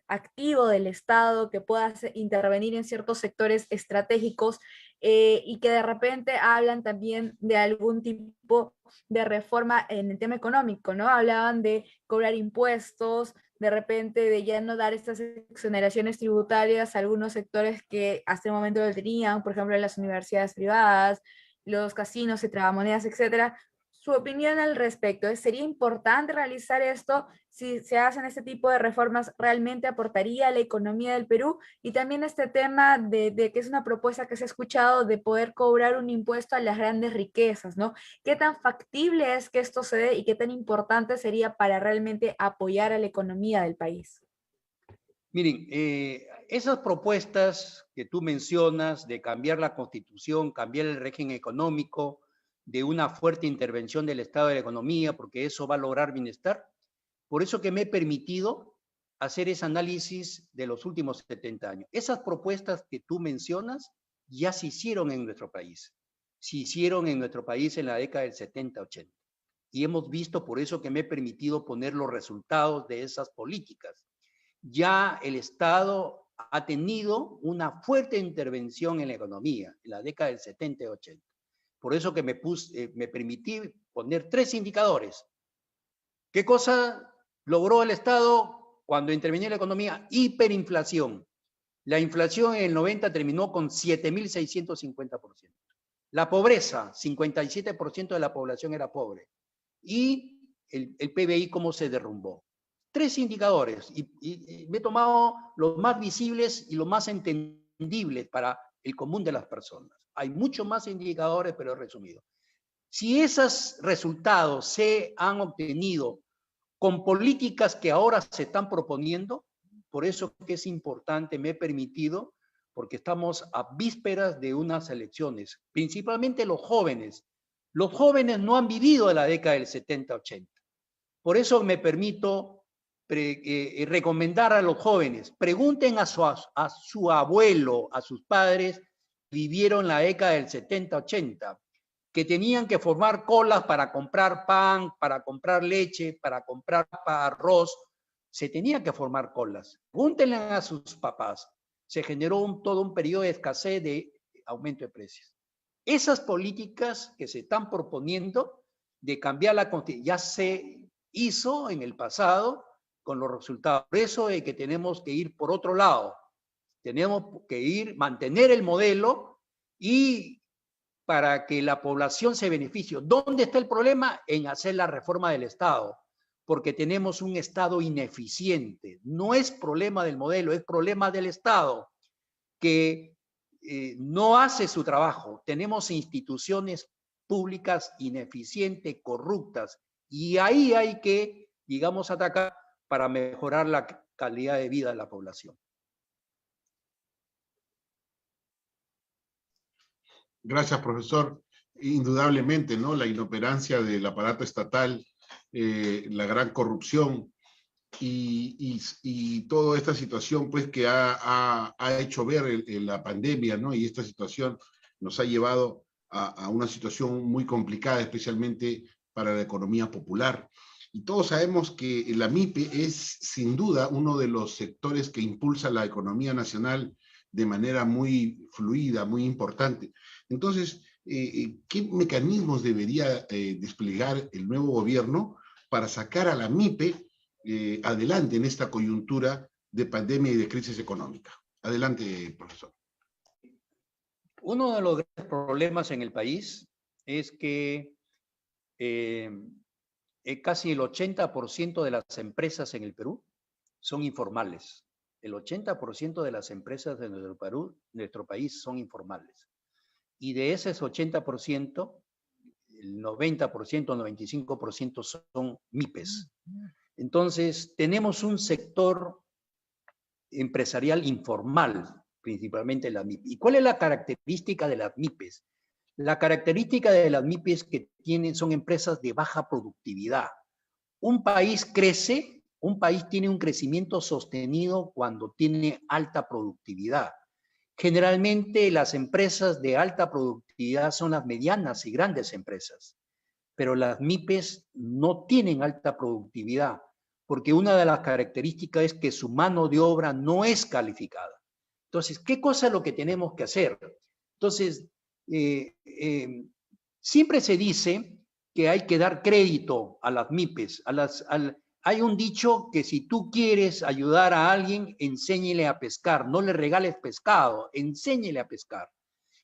Speaker 2: activo del Estado, que pueda intervenir en ciertos sectores estratégicos, y que de repente hablan también de algún tipo de reforma en el tema económico, ¿no? Hablaban de cobrar impuestos, de repente de ya no dar estas exoneraciones tributarias a algunos sectores que hasta el momento lo tenían, por ejemplo, las universidades privadas, los casinos y tragamonedas, etcétera. Su opinión al respecto, ¿sería importante realizar esto? Si se hacen este tipo de reformas, ¿realmente aportaría a la economía del Perú? Y también este tema de que es una propuesta que se ha escuchado de poder cobrar un impuesto a las grandes riquezas, ¿no? ¿Qué tan factible es que esto se dé y qué tan importante sería para realmente apoyar a la economía del país?
Speaker 3: Miren, esas propuestas que tú mencionas de cambiar la Constitución, cambiar el régimen económico, de una fuerte intervención del Estado de la economía, porque eso va a lograr bienestar. Por eso que me he permitido hacer ese análisis de los últimos 70 años. Esas propuestas que tú mencionas ya se hicieron en nuestro país. Se hicieron en nuestro país en la década del 70-80. Y hemos visto, por eso que me he permitido poner los resultados de esas políticas. Ya el Estado ha tenido una fuerte intervención en la economía en la década del 70 y 80. Por eso que me permití poner 3 indicadores. ¿Qué cosa logró el Estado cuando intervenía en la economía? Hiperinflación. La inflación en el 90 terminó con 7.650%. La pobreza, 57% de la población era pobre. Y el PBI, ¿cómo se derrumbó? 3 indicadores, y me he tomado los más visibles y los más entendibles para el común de las personas. Hay muchos más indicadores, pero he resumido. Si esos resultados se han obtenido con políticas que ahora se están proponiendo, por eso que es importante, me he permitido, porque estamos a vísperas de unas elecciones, principalmente los jóvenes. Los jóvenes no han vivido la década del 70-80. Por eso me permito recomendar a los jóvenes, pregunten a su abuelo, a sus padres, vivieron la década del 70-80, que tenían que formar colas para comprar pan, para comprar leche, para comprar arroz, se tenía que formar colas. Pregúntenle a sus papás, se generó todo un periodo de escasez de aumento de precios. Esas políticas que se están proponiendo de cambiar la Constitución ya se hizo en el pasado con los resultados. Por eso es que tenemos que ir por otro lado. Tenemos que mantener el modelo y para que la población se beneficie. ¿Dónde está el problema? En hacer la reforma del Estado, porque tenemos un Estado ineficiente. No es problema del modelo, es problema del Estado, que no hace su trabajo. Tenemos instituciones públicas ineficientes, corruptas, y ahí hay que, digamos, atacar para mejorar la calidad de vida de la población.
Speaker 1: Gracias, profesor. Indudablemente, ¿no? La inoperancia del aparato estatal, la gran corrupción y toda esta situación, pues, que ha hecho ver la pandemia, ¿no? Y esta situación nos ha llevado a una situación muy complicada, especialmente para la economía popular. Y todos sabemos que la MIPE es, sin duda, uno de los sectores que impulsa la economía nacional de manera muy fluida, muy importante. Entonces, ¿qué mecanismos debería desplegar el nuevo gobierno para sacar a la MIPE adelante en esta coyuntura de pandemia y de crisis económica. Adelante, profesor.
Speaker 3: Uno de los grandes problemas en el país es que casi el 80% de las empresas en el Perú son informales. El 80% de las empresas de nuestro país son informales. Y de ese 80%, el 90%, el 95% son MIPES. Entonces, tenemos un sector empresarial informal, principalmente la MIP. ¿Y cuál es la característica de las MIPES? La característica de las MIPES que tienen son empresas de baja productividad. Un país crece, un país tiene un crecimiento sostenido cuando tiene alta productividad. Generalmente las empresas de alta productividad son las medianas y grandes empresas, pero las MIPES no tienen alta productividad, porque una de las características es que su mano de obra no es calificada. Entonces, ¿qué cosa es lo que tenemos que hacer? Entonces, siempre se dice que hay que dar crédito a las MIPES. Hay un dicho que si tú quieres ayudar a alguien, enséñele a pescar, no le regales pescado, enséñele a pescar.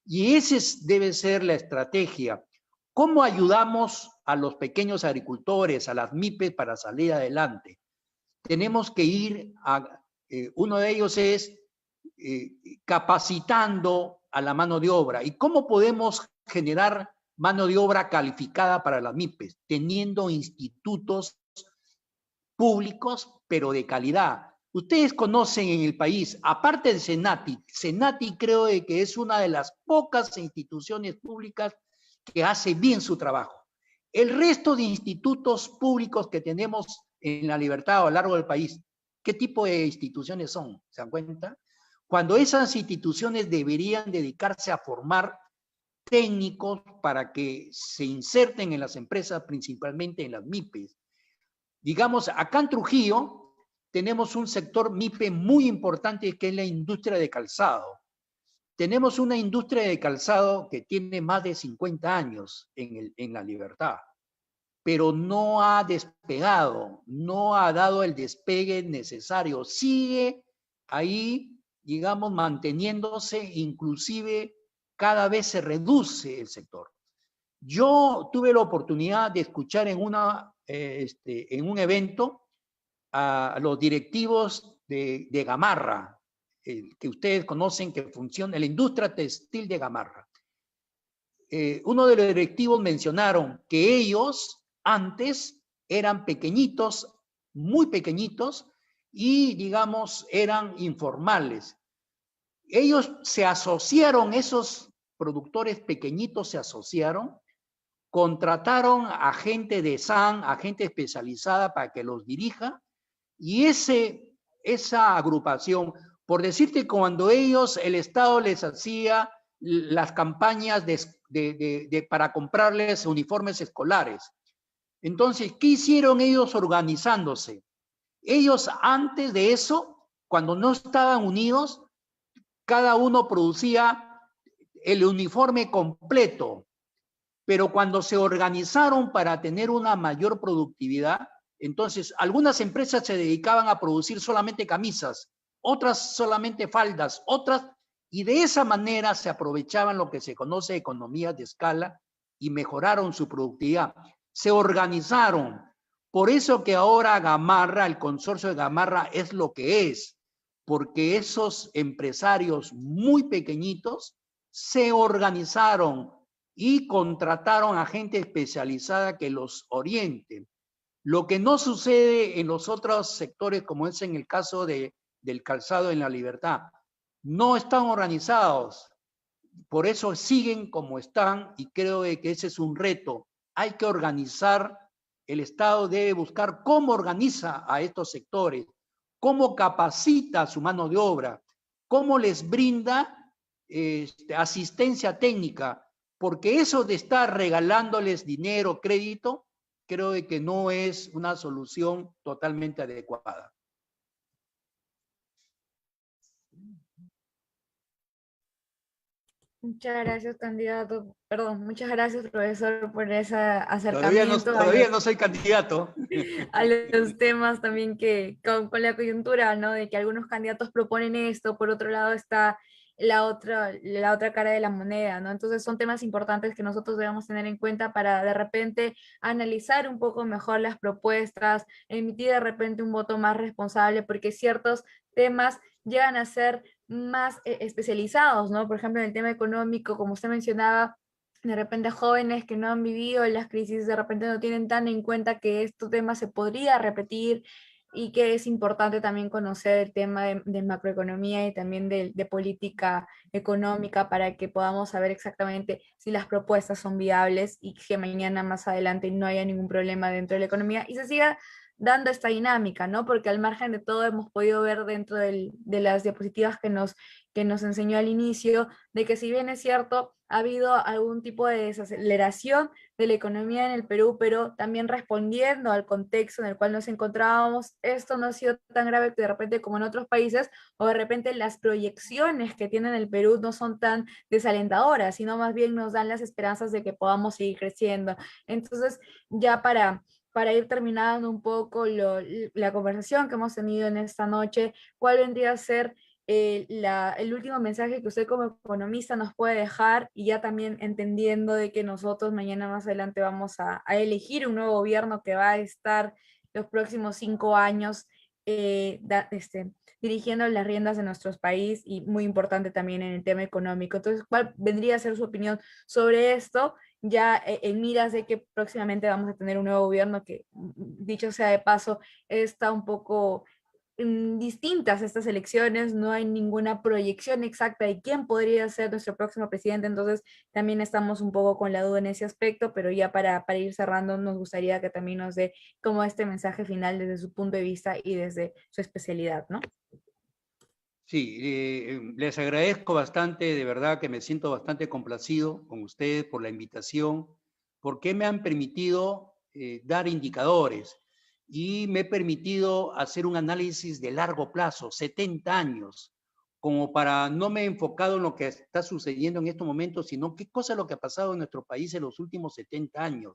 Speaker 3: Y esa debe ser la estrategia. ¿Cómo ayudamos a los pequeños agricultores, a las MIPES para salir adelante? Tenemos que ir uno de ellos es capacitando a la mano de obra. ¿Y cómo podemos generar mano de obra calificada para las MIPES? Teniendo institutos públicos, pero de calidad. Ustedes conocen en el país, aparte del Senati creo que es una de las pocas instituciones públicas que hace bien su trabajo. El resto de institutos públicos que tenemos en La Libertad o a lo largo del país, ¿qué tipo de instituciones son? ¿Se dan cuenta? Cuando esas instituciones deberían dedicarse a formar técnicos para que se inserten en las empresas, principalmente en las MIPES. Digamos, acá en Trujillo tenemos un sector MIPE muy importante que es la industria de calzado. Tenemos una industria de calzado que tiene más de 50 años en La Libertad, pero no ha despegado, no ha dado el despegue necesario. Sigue ahí, digamos, manteniéndose, inclusive cada vez se reduce el sector. Yo tuve la oportunidad de escuchar en un evento a los directivos de Gamarra, que ustedes conocen que funciona, la industria textil de Gamarra. Uno de los directivos mencionaron que ellos antes eran pequeñitos, muy pequeñitos, y digamos eran informales. Ellos se asociaron, esos productores pequeñitos se asociaron, contrataron a gente de SAN, a gente especializada para que los dirija, y esa agrupación, por decirte, cuando ellos, el Estado les hacía las campañas para comprarles uniformes escolares. Entonces, ¿qué hicieron ellos organizándose? Ellos antes de eso, cuando no estaban unidos, cada uno producía el uniforme completo, pero cuando se organizaron para tener una mayor productividad, entonces algunas empresas se dedicaban a producir solamente camisas, otras solamente faldas, otras, y de esa manera se aprovechaban lo que se conoce economías de escala y mejoraron su productividad. Se organizaron. Por eso que ahora Gamarra, el consorcio de Gamarra es lo que es, porque esos empresarios muy pequeñitos se organizaron y contrataron a gente especializada que los oriente. Lo que no sucede en los otros sectores, como es en el caso del calzado en La Libertad, no están organizados, por eso siguen como están y creo que ese es un reto. Hay que organizar, el Estado debe buscar cómo organiza a estos sectores, cómo capacita a su mano de obra, cómo les brinda asistencia técnica, porque eso de estar regalándoles dinero, crédito, creo que no es una solución totalmente adecuada.
Speaker 2: Muchas gracias, candidato. Perdón, muchas gracias, profesor, por ese acercamiento
Speaker 3: Todavía no soy candidato.
Speaker 2: a los temas también que con la coyuntura, ¿no? De que algunos candidatos proponen esto, por otro lado está la otra cara de la moneda, ¿no? Entonces son temas importantes que nosotros debemos tener en cuenta para de repente analizar un poco mejor las propuestas, emitir de repente un voto más responsable, porque ciertos temas llegan a ser más especializados, ¿no? Por ejemplo, en el tema económico, como usted mencionaba, de repente jóvenes que no han vivido las crisis, de repente no tienen tan en cuenta que este tema se podría repetir y que es importante también conocer el tema de macroeconomía y también de política económica para que podamos saber exactamente si las propuestas son viables y que mañana más adelante no haya ningún problema dentro de la economía y se siga dando esta dinámica, ¿no? Porque al margen de todo hemos podido ver dentro de las diapositivas que nos enseñó al inicio, de que si bien es cierto, ha habido algún tipo de desaceleración de la economía en el Perú, pero también respondiendo al contexto en el cual nos encontrábamos, esto no ha sido tan grave de repente como en otros países, o de repente las proyecciones que tiene el Perú no son tan desalentadoras, sino más bien nos dan las esperanzas de que podamos seguir creciendo. Entonces, ya para ir terminando un poco la conversación que hemos tenido en esta noche, ¿cuál vendría a ser el último mensaje que usted como economista nos puede dejar y ya también entendiendo de que nosotros mañana más adelante vamos a elegir un nuevo gobierno que va a estar los próximos 5 años dirigiendo las riendas de nuestro país y muy importante también en el tema económico? Entonces, ¿cuál vendría a ser su opinión sobre esto? Ya en miras de que próximamente vamos a tener un nuevo gobierno que, dicho sea de paso, está un poco distintas estas elecciones, no hay ninguna proyección exacta de quién podría ser nuestro próximo presidente, entonces también estamos un poco con la duda en ese aspecto, pero ya para ir cerrando, nos gustaría que también nos dé como este mensaje final desde su punto de vista y desde su especialidad, ¿no?
Speaker 3: Sí, les agradezco bastante, de verdad que me siento bastante complacido con ustedes por la invitación, porque me han permitido dar indicadores y me he permitido hacer un análisis de largo plazo, 70 años, como para no me he enfocado en lo que está sucediendo en estos momentos, sino qué cosa es lo que ha pasado en nuestro país en los últimos 70 años,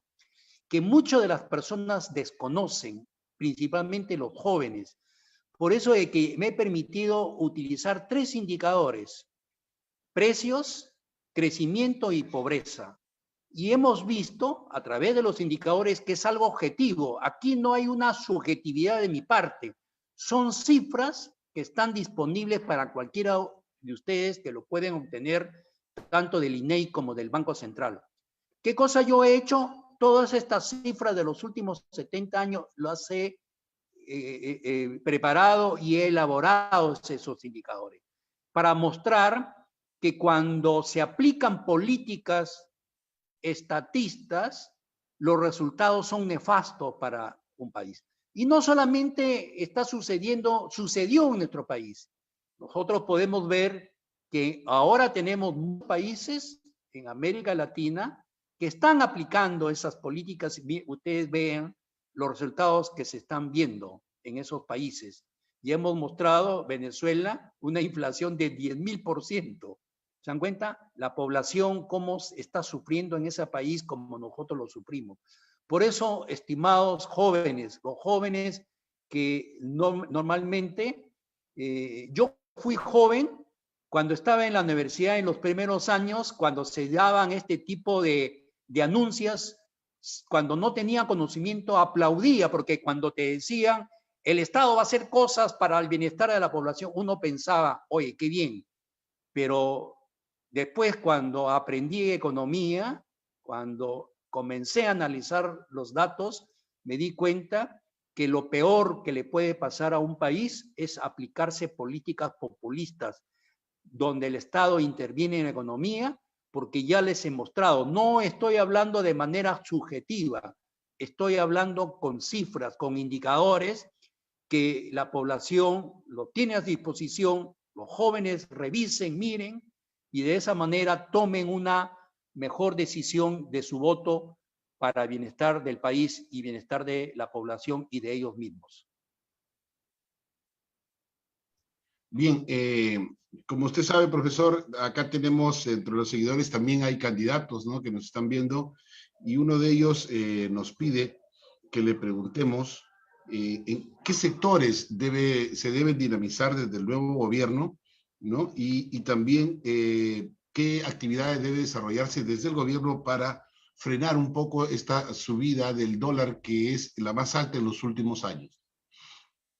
Speaker 3: que muchas de las personas desconocen, principalmente los jóvenes. Por eso es que me he permitido utilizar 3 indicadores: precios, crecimiento y pobreza. Y hemos visto a través de los indicadores que es algo objetivo. Aquí no hay una subjetividad de mi parte. Son cifras que están disponibles para cualquiera de ustedes que lo pueden obtener tanto del INEI como del Banco Central. ¿Qué cosa yo he hecho? Todas estas cifras de los últimos 70 años las he preparado y he elaborado esos indicadores para mostrar que cuando se aplican políticas estatistas, los resultados son nefastos para un país. Y no solamente está sucedió en nuestro país. Nosotros podemos ver que ahora tenemos países en América Latina que están aplicando esas políticas. Ustedes vean los resultados que se están viendo en esos países. Y hemos mostrado Venezuela una inflación de 10.000%. ¿Se dan cuenta? La población, cómo está sufriendo en ese país como nosotros lo sufrimos. Por eso, estimados jóvenes, los jóvenes que normalmente, yo fui joven cuando estaba en la universidad en los primeros años, cuando se daban este tipo de anuncios, cuando no tenía conocimiento, aplaudía, porque cuando te decían, el Estado va a hacer cosas para el bienestar de la población, uno pensaba, oye, qué bien, pero después cuando aprendí economía, cuando comencé a analizar los datos, me di cuenta que lo peor que le puede pasar a un país es aplicarse políticas populistas, donde el Estado interviene en la economía, porque ya les he mostrado, no estoy hablando de manera subjetiva, estoy hablando con cifras, con indicadores que la población lo tiene a disposición, los jóvenes revisen, miren, y de esa manera tomen una mejor decisión de su voto para el bienestar del país y bienestar de la población y de ellos mismos.
Speaker 1: Bien, como usted sabe, profesor, acá tenemos entre los seguidores también hay candidatos, ¿no?, que nos están viendo, y uno de ellos nos pide que le preguntemos en qué sectores se deben dinamizar desde el nuevo gobierno, ¿no? Y también qué actividades debe desarrollarse desde el gobierno para frenar un poco esta subida del dólar, que es la más alta en los últimos años.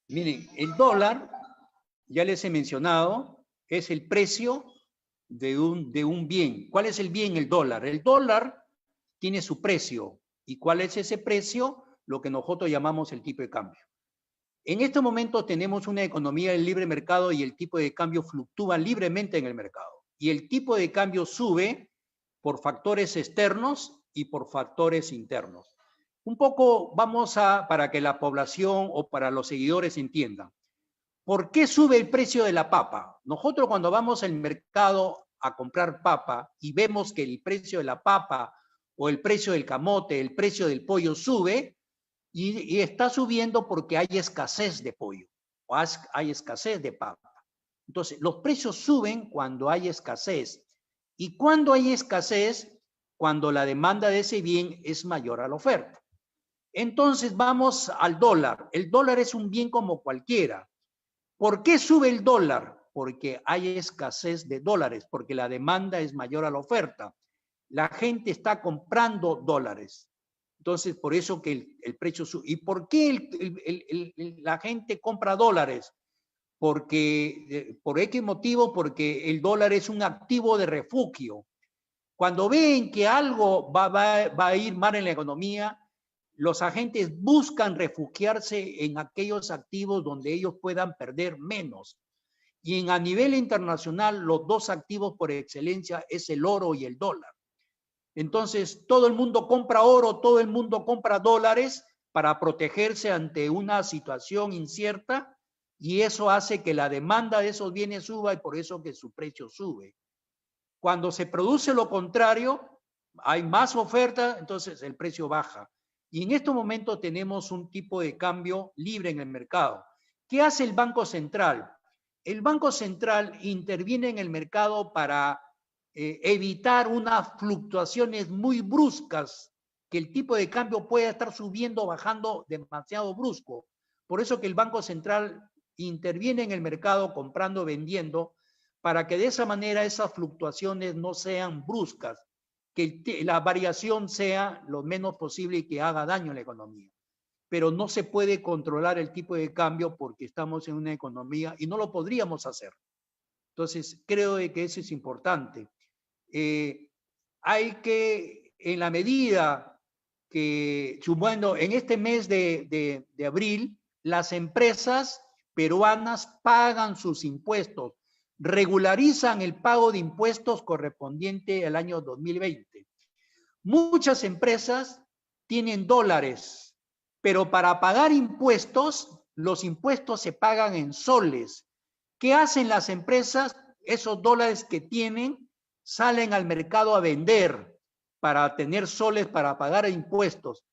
Speaker 3: Miren, el dólar, ya les he mencionado, es el precio de un bien. ¿Cuál es el bien? El dólar. El dólar tiene su precio. ¿Y cuál es ese precio? Lo que nosotros llamamos el tipo de cambio. En este momento tenemos una economía del libre mercado y el tipo de cambio fluctúa libremente en el mercado. Y el tipo de cambio sube por factores externos y por factores internos. Un poco para que la población o para los seguidores entiendan. ¿Por qué sube el precio de la papa? Nosotros cuando vamos al mercado a comprar papa y vemos que el precio de la papa o el precio del camote, el precio del pollo sube, y está subiendo porque hay escasez de pollo o hay escasez de papa. Entonces, los precios suben cuando hay escasez. ¿Y cuando hay escasez? Cuando la demanda de ese bien es mayor a la oferta. Entonces, vamos al dólar. El dólar es un bien como cualquiera. ¿Por qué sube el dólar? Porque hay escasez de dólares, porque la demanda es mayor a la oferta. La gente está comprando dólares. Entonces, por eso que el precio sube. ¿Y por qué la gente compra dólares? Porque, por X motivo, porque el dólar es un activo de refugio. Cuando ven que algo va a ir mal en la economía, los agentes buscan refugiarse en aquellos activos donde ellos puedan perder menos. Y a nivel internacional, los dos activos por excelencia es el oro y el dólar. Entonces, todo el mundo compra oro, todo el mundo compra dólares para protegerse ante una situación incierta, y eso hace que la demanda de esos bienes suba y por eso que su precio sube. Cuando se produce lo contrario, hay más oferta, entonces el precio baja. Y en este momento tenemos un tipo de cambio libre en el mercado. ¿Qué hace el Banco Central? El Banco Central interviene en el mercado para evitar unas fluctuaciones muy bruscas, que el tipo de cambio pueda estar subiendo o bajando demasiado brusco. Por eso que el Banco Central interviene en el mercado comprando, vendiendo, para que de esa manera esas fluctuaciones no sean bruscas, que la variación sea lo menos posible y que haga daño a la economía. Pero no se puede controlar el tipo de cambio porque estamos en una economía y no lo podríamos hacer. Entonces, creo que eso es importante. Hay que, en la medida que, bueno, en este mes de abril, las empresas peruanas pagan sus impuestos, regularizan el pago de impuestos correspondiente al año 2020. Muchas empresas tienen dólares, pero para pagar impuestos, los impuestos se pagan en soles. ¿Qué hacen las empresas? Esos dólares que tienen salen al mercado a vender para tener soles para pagar impuestos.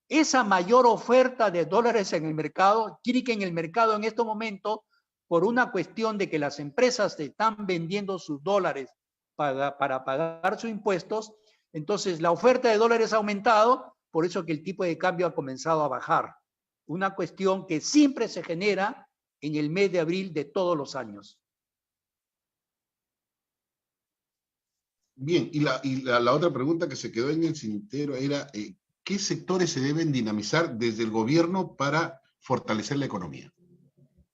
Speaker 3: Esa mayor oferta de dólares en el mercado, quiere que en el mercado en este momento, por una cuestión de que las empresas están vendiendo sus dólares para pagar sus impuestos, entonces la oferta de dólares ha aumentado, por eso que el tipo de cambio ha comenzado a bajar. Una cuestión que siempre se genera en el mes de abril de todos los años.
Speaker 1: Bien, y la otra pregunta que se quedó en el tintero era, ¿qué sectores se deben dinamizar desde el gobierno para fortalecer la economía?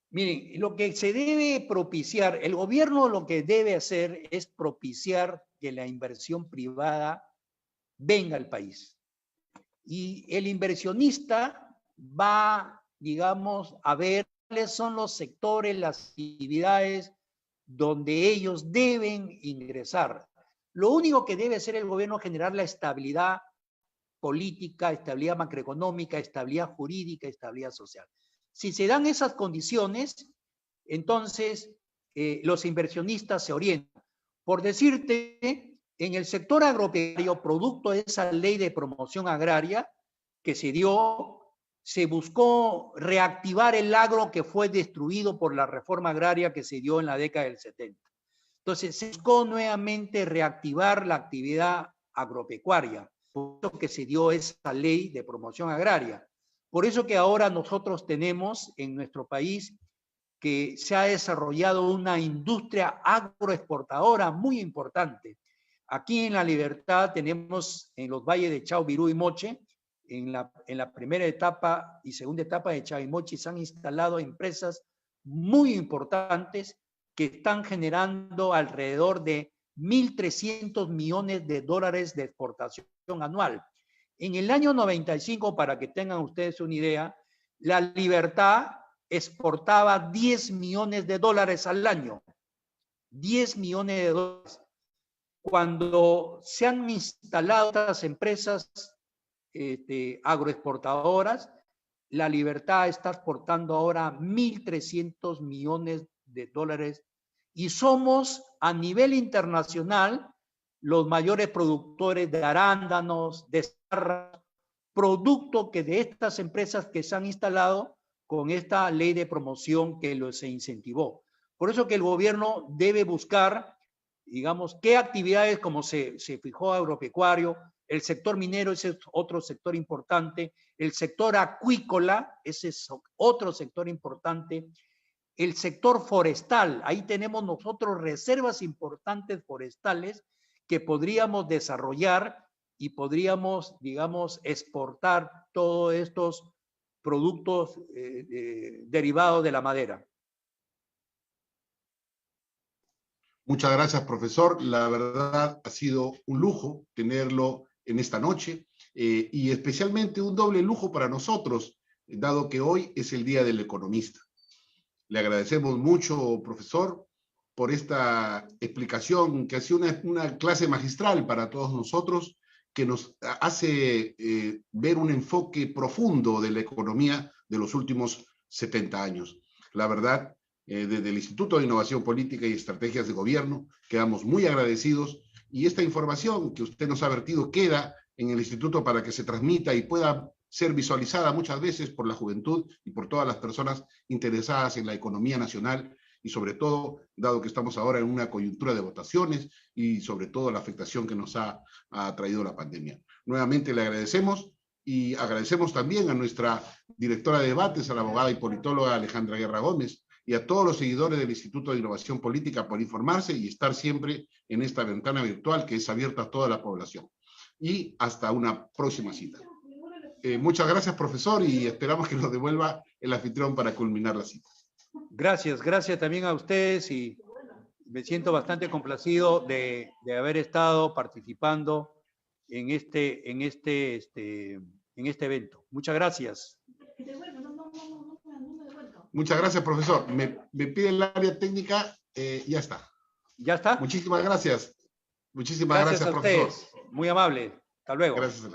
Speaker 3: Miren, lo que se debe propiciar, el gobierno lo que debe hacer es propiciar que la inversión privada venga al país. Y el inversionista va, digamos, a ver cuáles son los sectores, las actividades donde ellos deben ingresar. Lo único que debe hacer el gobierno es generar la estabilidad política, estabilidad macroeconómica, estabilidad jurídica, estabilidad social. Si se dan esas condiciones, entonces los inversionistas se orientan. Por decirte, en el sector agropecuario, producto de esa ley de promoción agraria que se dio, se buscó reactivar el agro que fue destruido por la reforma agraria que se dio en la década del 70. Entonces, se buscó nuevamente reactivar la actividad agropecuaria, por eso que se dio esa ley de promoción agraria. Por eso que ahora nosotros tenemos en nuestro país que se ha desarrollado una industria agroexportadora muy importante. Aquí en La Libertad tenemos en los valles de Chao, Virú y Moche, en la primera etapa y segunda etapa de Chao y Moche se han instalado empresas muy importantes que están generando alrededor de 1.300 millones de dólares de exportación anual. En el año 95, para que tengan ustedes una idea, La Libertad exportaba 10 millones de dólares al año. 10 millones de dólares. Cuando se han instalado estas empresas agroexportadoras, La Libertad está exportando ahora 1.300 millones de dólares y somos a nivel internacional los mayores productores de arándanos, de zarra, producto que de estas empresas que se han instalado con esta ley de promoción que se incentivó. Por eso que el gobierno debe buscar, digamos, qué actividades, como se fijó agropecuario, el sector minero, ese es otro sector importante, el sector acuícola, ese es otro sector importante, el sector forestal, ahí tenemos nosotros reservas importantes forestales que podríamos desarrollar y podríamos, digamos, exportar todos estos productos derivados de la madera.
Speaker 1: Muchas gracias, profesor. La verdad ha sido un lujo tenerlo en esta noche y especialmente un doble lujo para nosotros, dado que hoy es el Día del Economista. Le agradecemos mucho, profesor, por esta explicación que ha sido una clase magistral para todos nosotros, que nos hace ver un enfoque profundo de la economía de los últimos 70 años. La verdad, desde el Instituto de Innovación Política y Estrategias de Gobierno, quedamos muy agradecidos y esta información que usted nos ha vertido queda en el Instituto para que se transmita y pueda ser visualizada muchas veces por la juventud y por todas las personas interesadas en la economía nacional y sobre todo, dado que estamos ahora en una coyuntura de votaciones y sobre todo la afectación que nos ha traído la pandemia. Nuevamente le agradecemos y agradecemos también a nuestra directora de debates, a la abogada y politóloga Alejandra Guerra Gómez y a todos los seguidores del Instituto de Innovación Política por informarse y estar siempre en esta ventana virtual que es abierta a toda la población. Y hasta una próxima cita. Muchas gracias, profesor, y esperamos que nos devuelva el anfitrión para culminar la cita.
Speaker 3: Gracias también a ustedes y me siento bastante complacido de haber estado participando en este evento. Muchas gracias.
Speaker 1: Muchas gracias, profesor. Me pide el área técnica, ya está.
Speaker 3: ¿Ya está?
Speaker 1: Muchísimas gracias. Muchísimas gracias,
Speaker 3: a
Speaker 1: profesor.
Speaker 3: Ustedes. Muy amable. Hasta luego.
Speaker 1: Gracias.